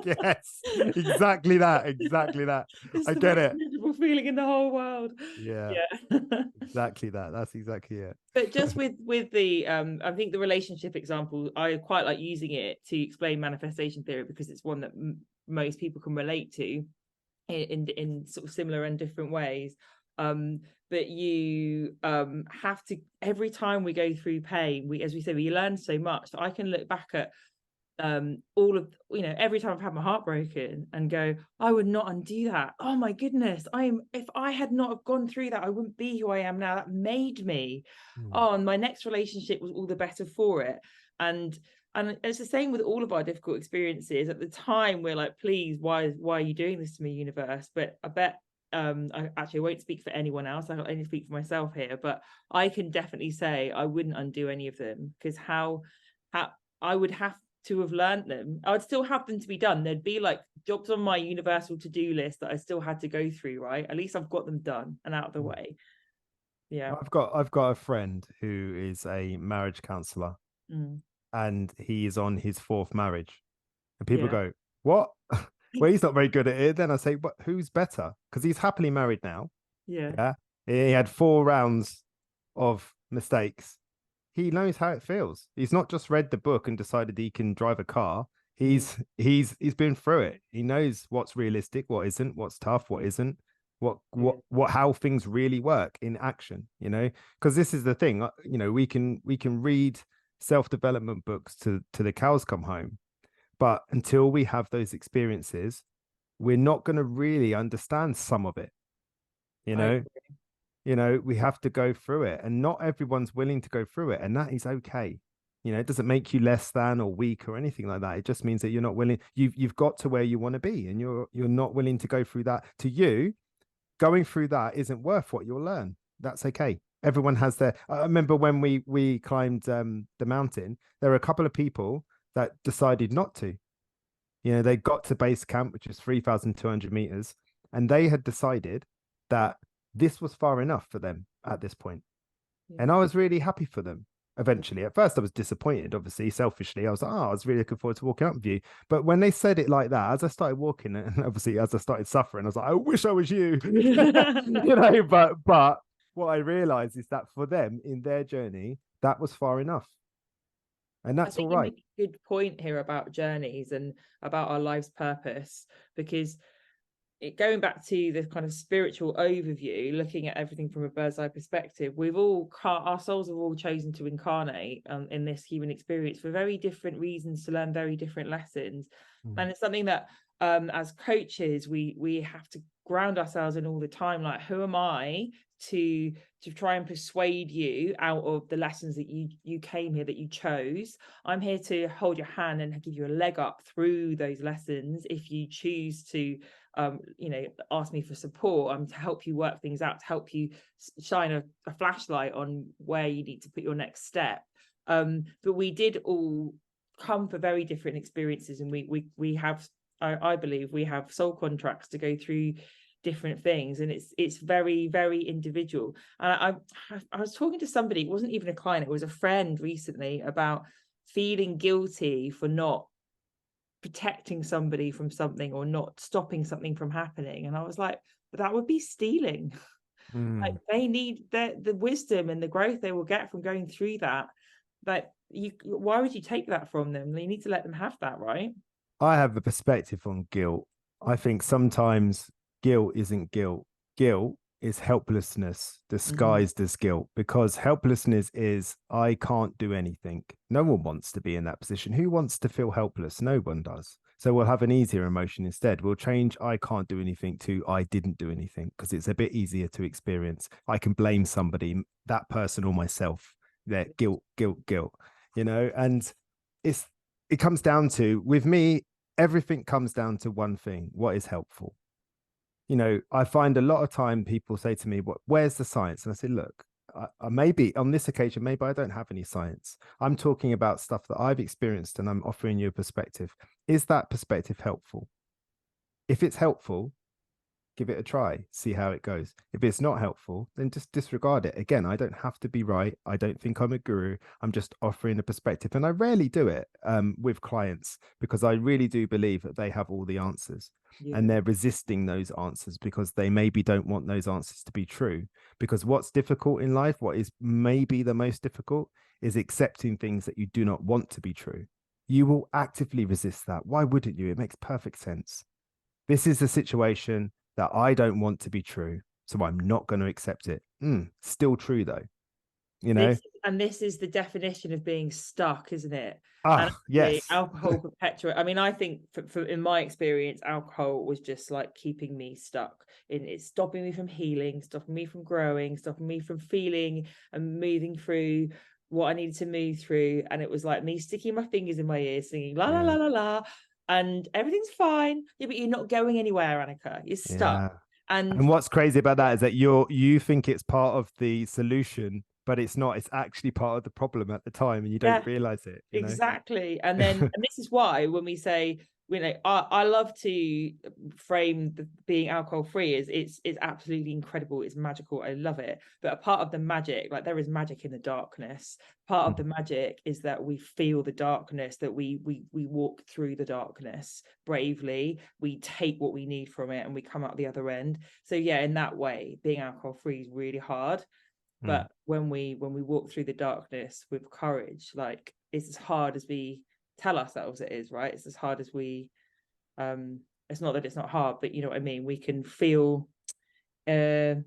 Yes, exactly that. Exactly that. It's I the get most it. miserable feeling in the whole world. Yeah, Yeah. exactly that. That's exactly it. But just with the I think the relationship example, I quite like using it to explain manifestation theory because it's one that most people can relate to in sort of similar and different ways. But you have to, every time we go through pain, we, as we say, we learn so much. So I can look back at all of, you know, every time I've had my heart broken and go, I would not undo that. Oh my goodness, if I had not have gone through that, I wouldn't be who I am now. That made me. Oh, and my next relationship was all the better for it. And it's the same with all of our difficult experiences. At the time, we're like, please, why are you doing this to me, universe? But I bet I actually won't speak for anyone else. I only speak for myself here, but I can definitely say I wouldn't undo any of them, because how I would have to have learned them. I would still have them to be done. There'd be like jobs on my universal to-do list that I still had to go through, right? At least I've got them done and out of the way. Yeah. I've got a friend who is a marriage counselor, and he is on his 4th marriage. And people go, what? Well, he's not very good at it. Then I say, but who's better? Because he's happily married now. Yeah. He had 4 rounds of mistakes. He knows how it feels. He's not just read the book and decided he can drive a car. He's been through it. He knows what's realistic, what isn't, what's tough, what isn't, what how things really work in action, you know? Because this is the thing, you know, we can read self-development books to the cows come home, but until we have those experiences, we're not going to really understand some of it, you know? You know, we have to go through it, and not everyone's willing to go through it, and that is okay. You know, it doesn't make you less than or weak or anything like that. It just means that you're not willing. You've got to where you want to be, and you're not willing to go through that. To you, going through that isn't worth what you'll learn. That's okay. Everyone has their. I remember when we climbed the mountain, there were a couple of people that decided not to. You know, they got to base camp, which is 3,200 meters, and they had decided that this was far enough for them at this point. And I was really happy for them. Eventually, at first I was disappointed, obviously, selfishly. I was like, oh, I was really looking forward to walking up with you. But when they said it like that, as I started walking, and obviously as I started suffering, I was like, I wish I was you. You know, but what I realized is that for them in their journey, that was far enough. And that's all right. You make a good point here about journeys and about our life's purpose, because going back to the kind of spiritual overview, looking at everything from a bird's eye perspective, our souls have all chosen to incarnate in this human experience for very different reasons, to learn very different lessons. And it's something that as coaches we have to ground ourselves in all the time. Like, who am I to try and persuade you out of the lessons that you came here, that you chose? I'm here to hold your hand and give you a leg up through those lessons. If you choose to you know, ask me for support, to help you work things out, to help you shine a flashlight on where you need to put your next step. But we did all come for very different experiences, and we have, I believe we have soul contracts to go through different things, and it's very, very individual. And I was talking to somebody, it wasn't even a client, it was a friend recently, about feeling guilty for not protecting somebody from something or not stopping something from happening. And I was like, but that would be stealing. Like, they need the wisdom and the growth they will get from going through that. But why would you take that from them? You need to let them have that, right? I have a perspective on guilt. I think sometimes guilt isn't guilt. Guilt is helplessness disguised as guilt, because helplessness is, I can't do anything. No one wants to be in that position. Who wants to feel helpless? No one does. So we'll have an easier emotion instead. We'll change I can't do anything to I didn't do anything, because it's a bit easier to experience. I can blame somebody, that person or myself. That guilt, you know. And it comes down to, with me, everything comes down to one thing: what is helpful? You know, I find a lot of time people say to me, where's the science? And I say, look, I maybe on this occasion, maybe I don't have any science. I'm talking about stuff that I've experienced, and I'm offering you a perspective. Is that perspective helpful? If it's helpful, give it a try, see how it goes. If it's not helpful, then just disregard it. Again, I don't have to be right. I don't think I'm a guru. I'm just offering a perspective. And I rarely do it with clients, because I really do believe that they have all the answers. Yeah. And they're resisting those answers because they maybe don't want those answers to be true. Because what's difficult in life, what is maybe the most difficult, is accepting things that you do not want to be true. You will actively resist that. Why wouldn't you? It makes perfect sense. This is a situation that I don't want to be true, so I'm not going to accept it. Still true though, you know. This is the definition of being stuck, isn't it? And Yes. alcohol perpetuates. I mean, I think in my experience, alcohol was just like keeping me stuck. It's stopping me from healing, stopping me from growing, stopping me from feeling and moving through what I needed to move through. And it was like me sticking my fingers in my ears, singing la la la la la, and everything's fine. Yeah, but you're not going anywhere, Annika. You're stuck. Yeah. And what's crazy about that is that you think it's part of the solution, but it's not. It's actually part of the problem at the time, and you don't realize it. Exactly. And then, and this is why when we say, you know, I love to frame the being alcohol free is it's absolutely incredible. It's magical. I love it. But a part of the magic, like there is magic in the darkness. Part of the magic is that we feel the darkness, that we walk through the darkness bravely. We take what we need from it and we come out the other end. So yeah, in that way, being alcohol free is really hard. But when we walk through the darkness with courage, like it's as hard as we tell ourselves it is, right? It's as hard as we it's not that it's not hard, but you know what I mean. We can feel empowered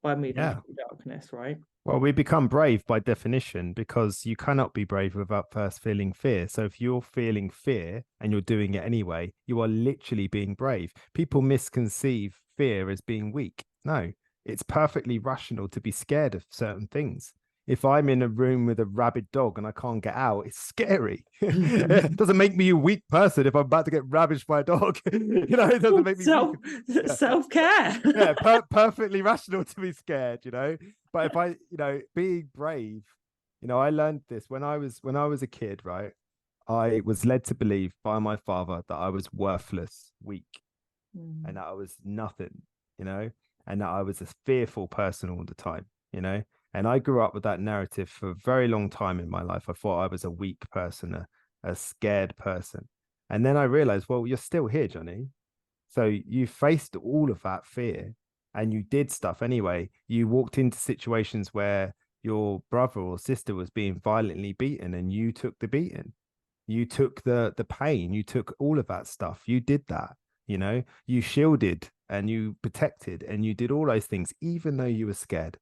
by moving through darkness, right? Well, we become brave by definition, because you cannot be brave without first feeling fear. So if you're feeling fear and you're doing it anyway, you are literally being brave. People misconceive fear as being weak. No, it's perfectly rational to be scared of certain things. If I'm in a room with a rabid dog and I can't get out, it's scary. It doesn't make me a weak person if I'm about to get ravaged by a dog. You know, it doesn't make me weak. Self-care. Yeah, perfectly rational to be scared, you know. But if I, you know, being brave, you know, I learned this when I was a kid, right? I was led to believe by my father that I was worthless, weak, and that I was nothing, you know, and that I was a fearful person all the time, you know. And I grew up with that narrative for a very long time in my life. I thought I was a weak person, a scared person. And then I realized, well, you're still here, Johnny. So you faced all of that fear and you did stuff anyway. You walked into situations where your brother or sister was being violently beaten and you took the beating. You took the pain. You took all of that stuff. You did that, you know, you shielded and you protected and you did all those things, even though you were scared.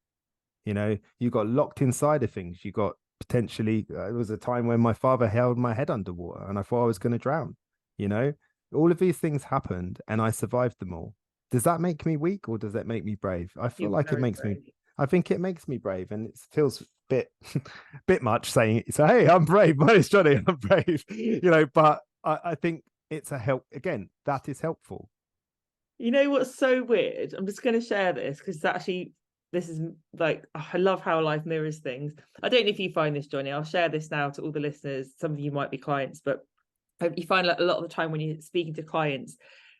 You know, you got locked inside of things. You got potentially, it was a time when my father held my head underwater and I thought I was going to drown. You know, all of these things happened and I survived them all. Does that make me weak or does that make me brave? I feel like it makes me, I think it makes me brave, and it feels a bit much saying, so, hey, I'm brave. My name's Johnny. I'm brave, you know, but I think it's a help. Again, that is helpful. You know what's so weird? I'm just going to share this because this is like, I love how life mirrors things. I don't know if you find this, Johnny. I'll share this now to all the listeners. Some of you might be clients, but you find like a lot of the time when you're speaking to clients,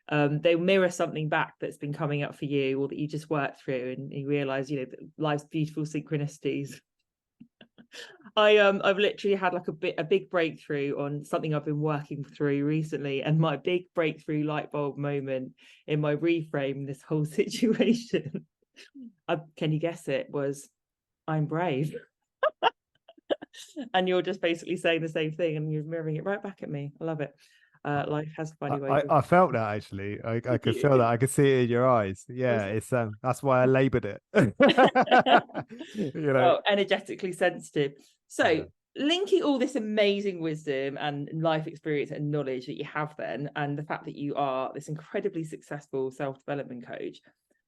they mirror something back that's been coming up for you or that you just worked through, and you realize, you know, life's beautiful synchronicities. I've literally had like a big breakthrough on something I've been working through recently, and my big breakthrough light bulb moment in my reframe this whole situation, can you guess it, was I'm brave. And you're just basically saying the same thing and you're mirroring it right back at me. I love it. Life has funny ways. I felt that actually. I could feel that. I could see it in your eyes. Yeah, it's that's why I labeled it. You know, well, energetically sensitive. So linking all this amazing wisdom and life experience and knowledge that you have then, and the fact that you are this incredibly successful self-development coach,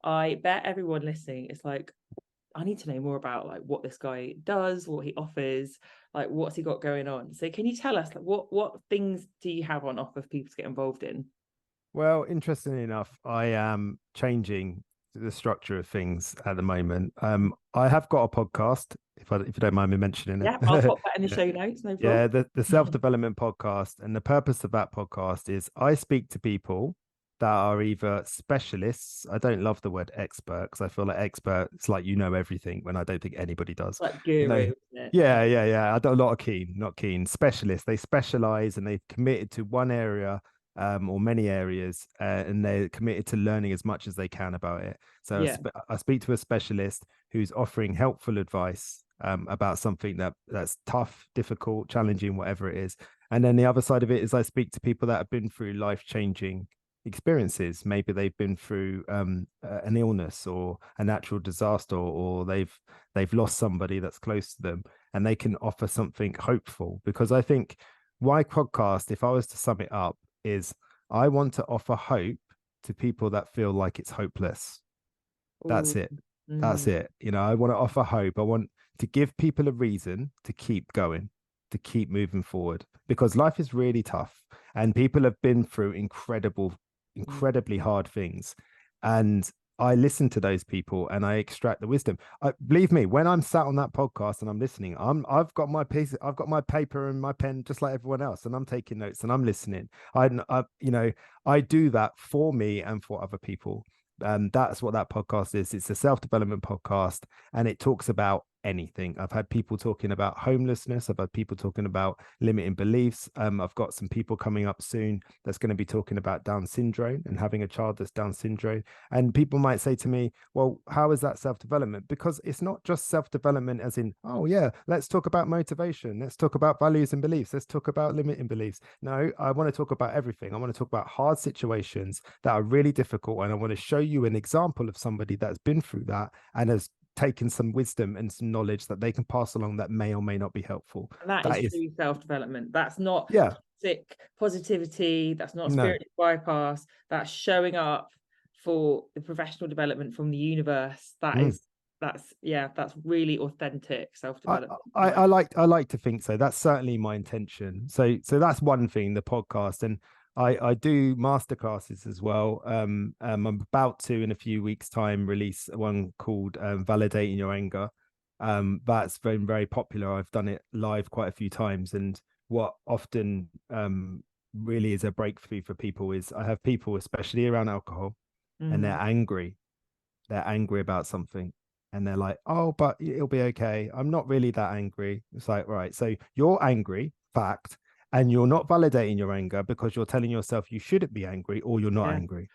I bet everyone listening is like, I need to know more about like what this guy does, what he offers, like what's he got going on. So can you tell us like what things do you have on offer for people to get involved in? Well, interestingly enough, I am changing the structure of things at the moment. I have got a podcast, if you don't mind me mentioning it. Yeah, I'll pop that in the Yeah. show notes, no Yeah, problem. the self-development podcast, and the purpose of that podcast is I speak to people that are either specialists. I don't love the word expert because I feel like expert, it's like you know everything when I don't think anybody does. Like You know, guru, isn't it? yeah. I don't not keen, not keen. Specialists, they specialize and they've committed to one area or many areas, and they're committed to learning as much as they can about it. So Yeah. I speak to a specialist who's offering helpful advice about something that's tough, difficult, challenging, whatever it is. And then the other side of it is I speak to people that have been through life-changing experiences. Maybe they've been through an illness or a natural disaster, or they've lost somebody that's close to them, and they can offer something hopeful. Because I think my podcast, if I was to sum it up, is I want to offer hope to people that feel like it's hopeless. That's Ooh. it. That's it. You know, I want to offer hope. I want to give people a reason to keep going, to keep moving forward, because life is really tough and people have been through incredibly hard things. And I listen to those people and I extract the wisdom. Believe me, when I'm sat on that podcast and I'm listening, I've got my paper and my pen just like everyone else, and I'm taking notes and I'm listening. I do that for me and for other people. That's what that podcast is. It's a self-development podcast, and it talks about anything. I've had people talking about homelessness. I've had people talking about limiting beliefs. I've got some people coming up soon that's going to be talking about Down syndrome and having a child that's Down syndrome. And people might say to me, well, how is that self-development? Because it's not just self-development as in, oh yeah, let's talk about motivation. Let's talk about values and beliefs. Let's talk about limiting beliefs. No, I want to talk about everything. I want to talk about hard situations that are really difficult. And I want to show you an example of somebody that's been through that and has taken some wisdom and some knowledge that they can pass along that may or may not be helpful. And that is true self-development. That's not toxic positivity. That's not spiritual bypass. That's showing up for the professional development from the universe. That's really authentic self-development. I like to think so. That's certainly my intention. So that's one thing, the podcast. And I do masterclasses as well. I'm about to, in a few weeks' time, release one called Validating Your Anger. That's been very popular. I've done it live quite a few times. And what often really is a breakthrough for people is I have people, especially around alcohol, and they're angry. They're angry about something. And they're like, oh, but it'll be okay. I'm not really that angry. It's like, right. So you're angry, fact. And you're not validating your anger because you're telling yourself you shouldn't be angry or you're not angry.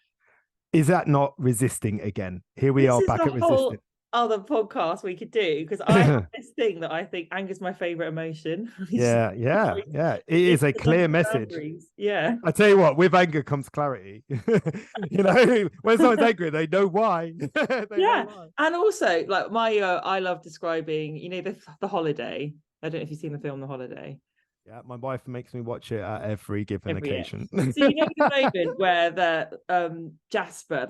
Is that not resisting again? Here we are back at resisting. Other podcast we could do, because I have this thing that I think anger is my favorite emotion. Yeah. It is a clear message. Yeah. I tell you what, with anger comes clarity. You know, when someone's angry, they know why. Know why. And also, like I love describing, you know, the Holiday. I don't know if you've seen the film The Holiday. Yeah, my wife makes me watch it at every given occasion. So you know the moment where the Jasper,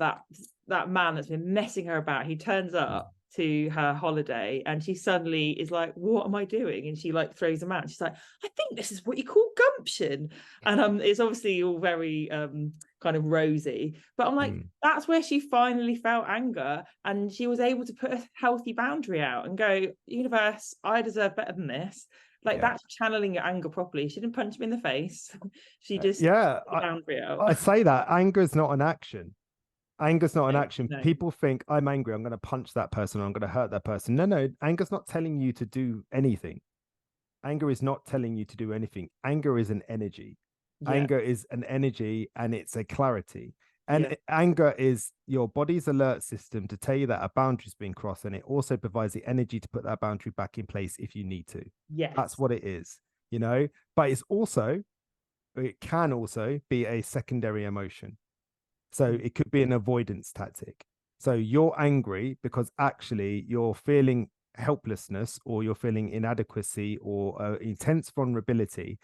that man that's been messing her about, he turns up to her holiday and she suddenly is like, what am I doing? And she like throws him out. She's like, I think this is what you call gumption. And it's obviously all very kind of rosy, but I'm like, that's where she finally felt anger, and she was able to put a healthy boundary out and go, universe, I deserve better than this. Like that's channeling your anger properly. She didn't punch him in the face. She just boundary out. I say that anger is not an action. Anger's not an action. No. People think I'm angry, I'm going to punch that person, or I'm going to hurt that person. No, anger's not telling you to do anything. Anger is not telling you to do anything. Anger is an energy. Anger is an energy, and it's a clarity. And anger is your body's alert system to tell you that a boundary's been crossed, and it also provides the energy to put that boundary back in place if you need to. That's what it is, you know. But it can also be a secondary emotion. So it could be an avoidance tactic. So you're angry because actually you're feeling helplessness, or you're feeling inadequacy, or intense vulnerability.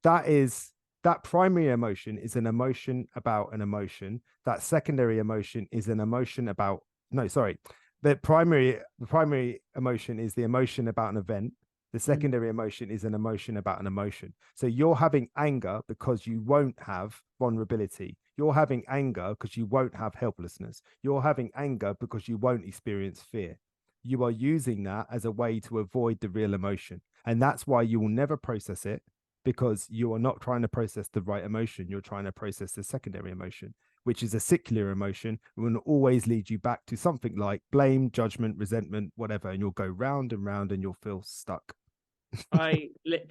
That primary emotion is an emotion about an emotion. That secondary emotion is an emotion about, the primary emotion is the emotion about an event. The secondary emotion is an emotion about an emotion. So you're having anger because you won't have vulnerability. You're having anger because you won't have helplessness. You're having anger because you won't experience fear. You are using that as a way to avoid the real emotion. And that's why you will never process it, because you are not trying to process the right emotion. You're trying to process the secondary emotion, which is a secular emotion, and will always lead you back to something like blame, judgment, resentment, whatever. And you'll go round and round and you'll feel stuck.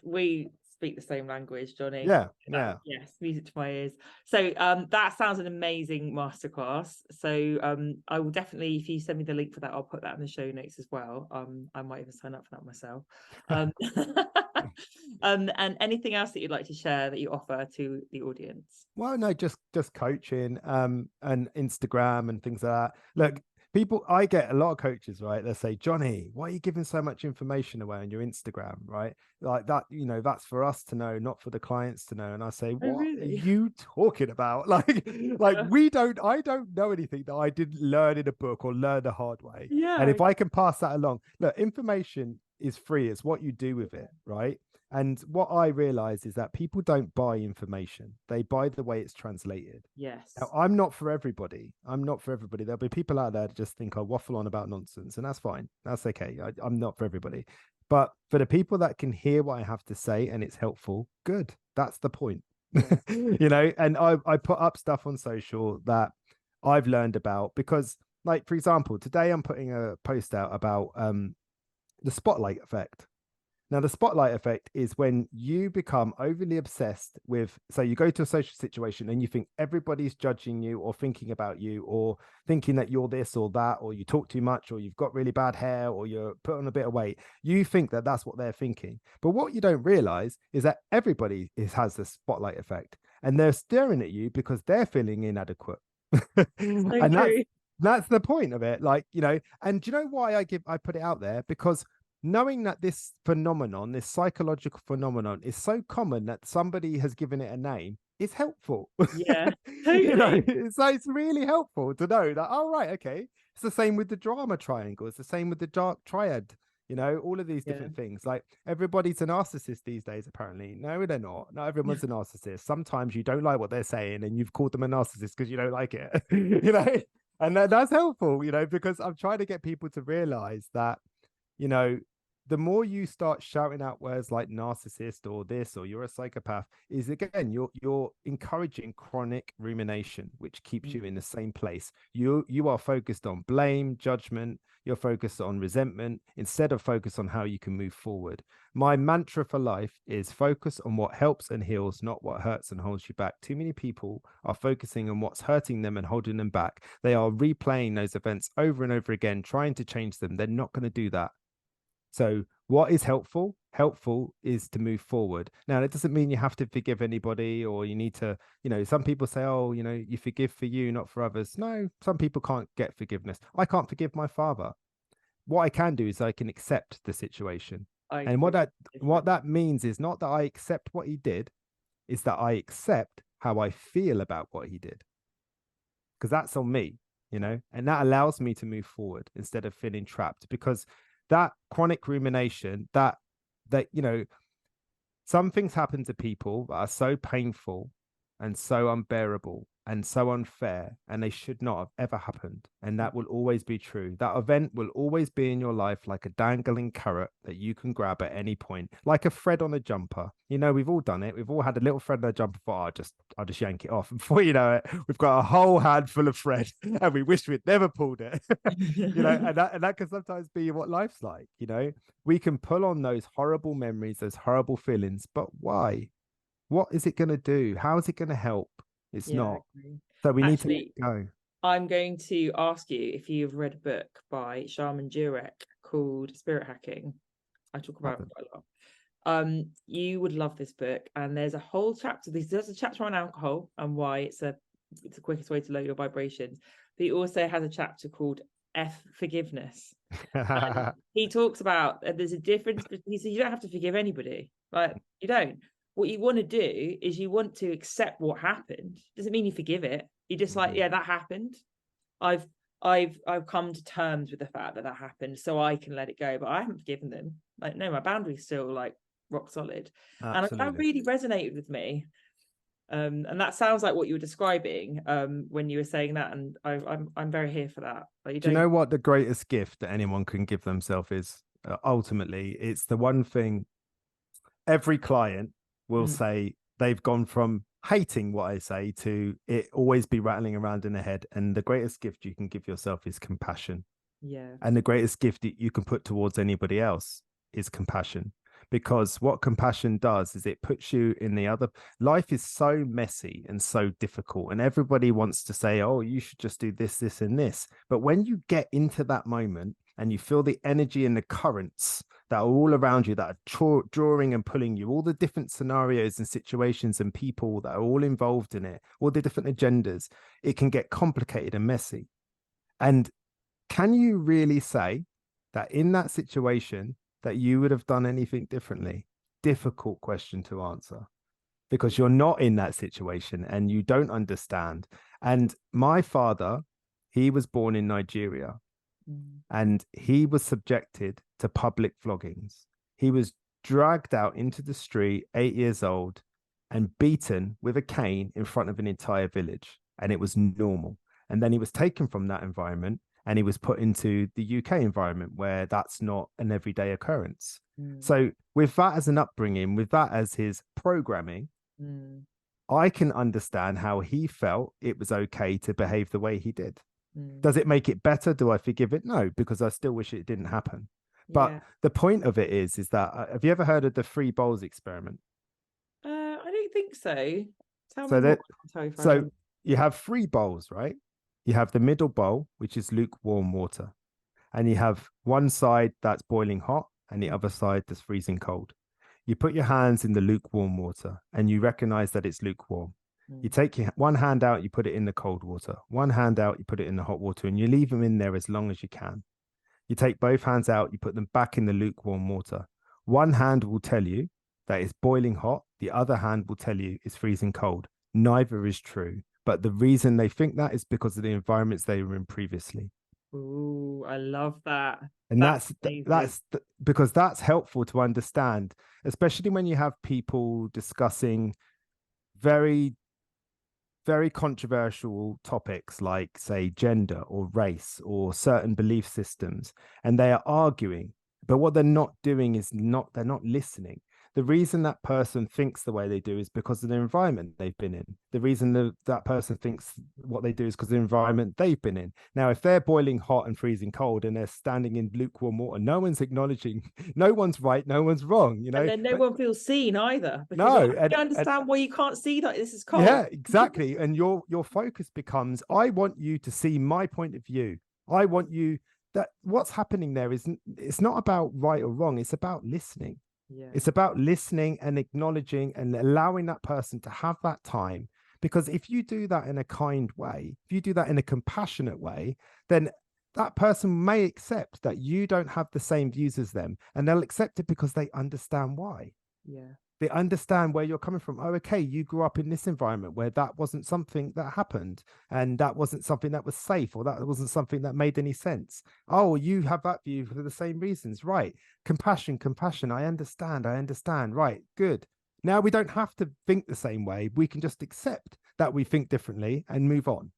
We speak the same language, Johnny. Yeah. Yes, music to my ears. So that sounds an amazing masterclass. So I will definitely, if you send me the link for that, I'll put that in the show notes as well. I might even sign up for that myself. And anything else that you'd like to share that you offer to the audience? Well, no, just coaching, and Instagram and things like that. Look, people, I get a lot of coaches, right? They say, Johnny, why are you giving so much information away on your Instagram, right? Like that, that's for us to know, not for the clients to know. And I say, Oh, what are really? you talking about? Like I don't know anything that I didn't learn in a book or learn the hard way. And Yeah. if I can pass that along, look, information is free. It's what you do with it, right? And what I realize is that people don't buy information. They buy the way it's translated. Yes. Now, I'm not for everybody. There'll be people out there that just think I waffle on about nonsense, and that's fine. That's okay. I'm not for everybody. But for the people that can hear what I have to say and it's helpful, good. That's the point. Yeah. And I put up stuff on social that I've learned about, because, like, for example, today I'm putting a post out about the spotlight effect. Now, the spotlight effect is when you become overly obsessed with, so you go to a social situation and you think everybody's judging you or thinking about you or thinking that you're this or that, or you talk too much, or you've got really bad hair, or you're put on a bit of weight. You think that that's what they're thinking. But what you don't realize is that everybody has the spotlight effect, and they're staring at you because they're feeling inadequate. And true. that's the point of it. Like, and do you know why I put it out there? Because knowing that this phenomenon, this psychological phenomenon, is so common that somebody has given it a name is helpful. Yeah, totally. It's really helpful to know that, oh, right, okay. It's the same with the drama triangle. It's the same with the dark triad. All of these different things. Like, everybody's a narcissist these days, apparently. No, they're not. Not everyone's a narcissist. Sometimes you don't like what they're saying and you've called them a narcissist because you don't like it. And that's helpful, because I'm trying to get people to realize that, the more you start shouting out words like narcissist or this or you're a psychopath, is, again, you're encouraging chronic rumination, which keeps you in the same place. You are focused on blame, judgment, you're focused on resentment instead of focus on how you can move forward. My mantra for life is focus on what helps and heals, not what hurts and holds you back. Too many people are focusing on what's hurting them and holding them back. They are replaying those events over and over again, trying to change them. They're not going to do that. So what is helpful? Helpful is to move forward. Now, it doesn't mean you have to forgive anybody, or you need to, some people say, oh, you forgive for you, not for others. No, some people can't get forgiveness. I can't forgive my father. What I can do is I can accept the situation. And what that means is not that I accept what he did, is that I accept how I feel about what he did. Because that's on me, and that allows me to move forward instead of feeling trapped. Because that chronic rumination, that some things happen to people that are so painful and so unbearable and so unfair, and they should not have ever happened. And that will always be true. That event will always be in your life like a dangling carrot that you can grab at any point, like a thread on a jumper. We've all done it. We've all had a little thread on a jumper. I'll just yank it off. And before you know it, we've got a whole handful of thread, and we wish we'd never pulled it. And that can sometimes be what life's like. We can pull on those horrible memories, those horrible feelings, but why? What is it going to do? How is it going to help? It's not. So we need to let go. I'm going to ask you if you've read a book by Shaman Durek called Spirit Hacking. I talk about it quite a lot. You would love this book, and there's a whole chapter. There's a chapter on alcohol and why it's the quickest way to lower your vibrations. But he also has a chapter called Forgiveness. He talks about there's a difference. He says you don't have to forgive anybody. Like, you don't. What you want to do is you want to accept what happened. Doesn't mean you forgive it. You're just like, yeah, that happened. I've come to terms with the fact that happened, so I can let it go. But I haven't forgiven them. Like, no, my boundary's still like rock solid. Absolutely. And that really resonated with me. And that sounds like what you were describing when you were saying that, and I'm very here for that. Like, do you know what the greatest gift that anyone can give themselves is? Ultimately, it's the one thing every client will say they've gone from hating what I say to it always be rattling around in their head. And the greatest gift you can give yourself is compassion. Yeah. And the greatest gift that you can put towards anybody else is compassion. Because what compassion does is it puts you in the other. Life is so messy and so difficult, and everybody wants to say, oh, you should just do this, this, and this. But when you get into that moment and you feel the energy and the currents that are all around you, that are drawing and pulling you, all the different scenarios and situations and people that are all involved in it, all the different agendas, it can get complicated and messy. And can you really say that in that situation that you would have done anything differently? Difficult question to answer, because you're not in that situation and you don't understand. And my father, he was born in Nigeria, and he was subjected to public floggings. He was dragged out into the street, 8 years old, and beaten with a cane in front of an entire village. And it was normal. And then he was taken from that environment and he was put into the UK environment where that's not an everyday occurrence. So with that as an upbringing, with that as his programming, I can understand how he felt it was okay to behave the way he did. Does it make it better? Do I forgive it? No, because I still wish it didn't happen. But the point of it is that, have you ever heard of the 3 bowls experiment? I don't think so. Tell me more. So you have 3 bowls, right? You have the middle bowl, which is lukewarm water. And you have one side that's boiling hot and the other side that's freezing cold. You put your hands in the lukewarm water and you recognize that it's lukewarm. You take one hand out, you put it in the cold water. One hand out, you put it in the hot water, and you leave them in there as long as you can. You take both hands out, you put them back in the lukewarm water. One hand will tell you that it's boiling hot. The other hand will tell you it's freezing cold. Neither is true. But the reason they think that is because of the environments they were in previously. Ooh, I love that. And that's because that's helpful to understand, especially when you have people discussing very controversial topics like, say, gender or race or certain belief systems, and they are arguing, but what they're not doing is they're not listening. The reason that person thinks the way they do is because of the environment they've been in. The reason that person thinks what they do is because of the environment they've been in. Now, if they're boiling hot and freezing cold and they're standing in lukewarm water, no one's acknowledging, no one's right, no one's wrong, you know. And then no one feels seen either. No, I understand why you can't see that this is cold. Yeah, exactly. And your focus becomes, I want you to see my point of view. I want you that what's happening there it's not about right or wrong. It's about listening. Yeah. It's about listening and acknowledging and allowing that person to have that time. Because if you do that in a kind way, if you do that in a compassionate way, then that person may accept that you don't have the same views as them, and they'll accept it because they understand why. Yeah. They understand where you're coming from. Oh, okay, you grew up in this environment where that wasn't something that happened, and that wasn't something that was safe, or that wasn't something that made any sense. Oh, you have that view for the same reasons, right? Compassion. I understand. Right, good. Now we don't have to think the same way. We can just accept that we think differently and move on.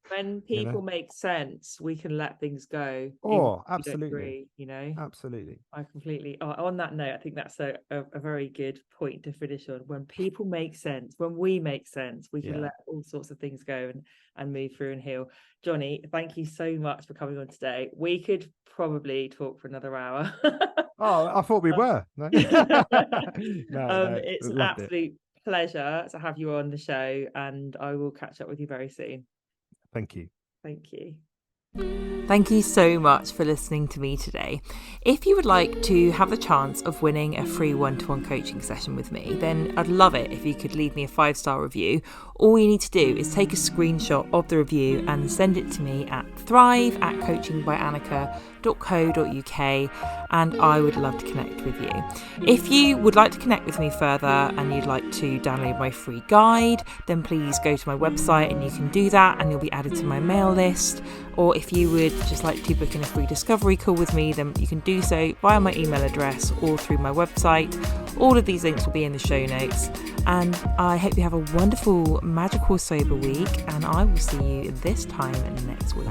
When people make sense, we can let things go. Oh, absolutely. Agree, Absolutely. I completely. On that note, I think that's a very good point to finish on. When people make sense, when we make sense, we can let all sorts of things go and move through and heal. Johnny, thank you so much for coming on today. We could probably talk for another hour. Oh, I thought we were. No. It's an absolute pleasure to have you on the show, and I will catch up with you very soon. Thank you. Thank you. Thank you so much for listening to me today. If you would like to have the chance of winning a free one-to-one coaching session with me, then I'd love it if you could leave me a 5-star review. All you need to do is take a screenshot of the review and send it to me at thrive@coachingbyannika.co.uk, and I would love to connect with you. If you would like to connect with me further and you'd like to download my free guide, then please go to my website and you can do that, and you'll be added to my mail list. Or if you would just like to book in a free discovery call with me, then you can do so via my email address or through my website. All of these links will be in the show notes. And I hope you have a wonderful, magical, sober week, and I will see you this time next week.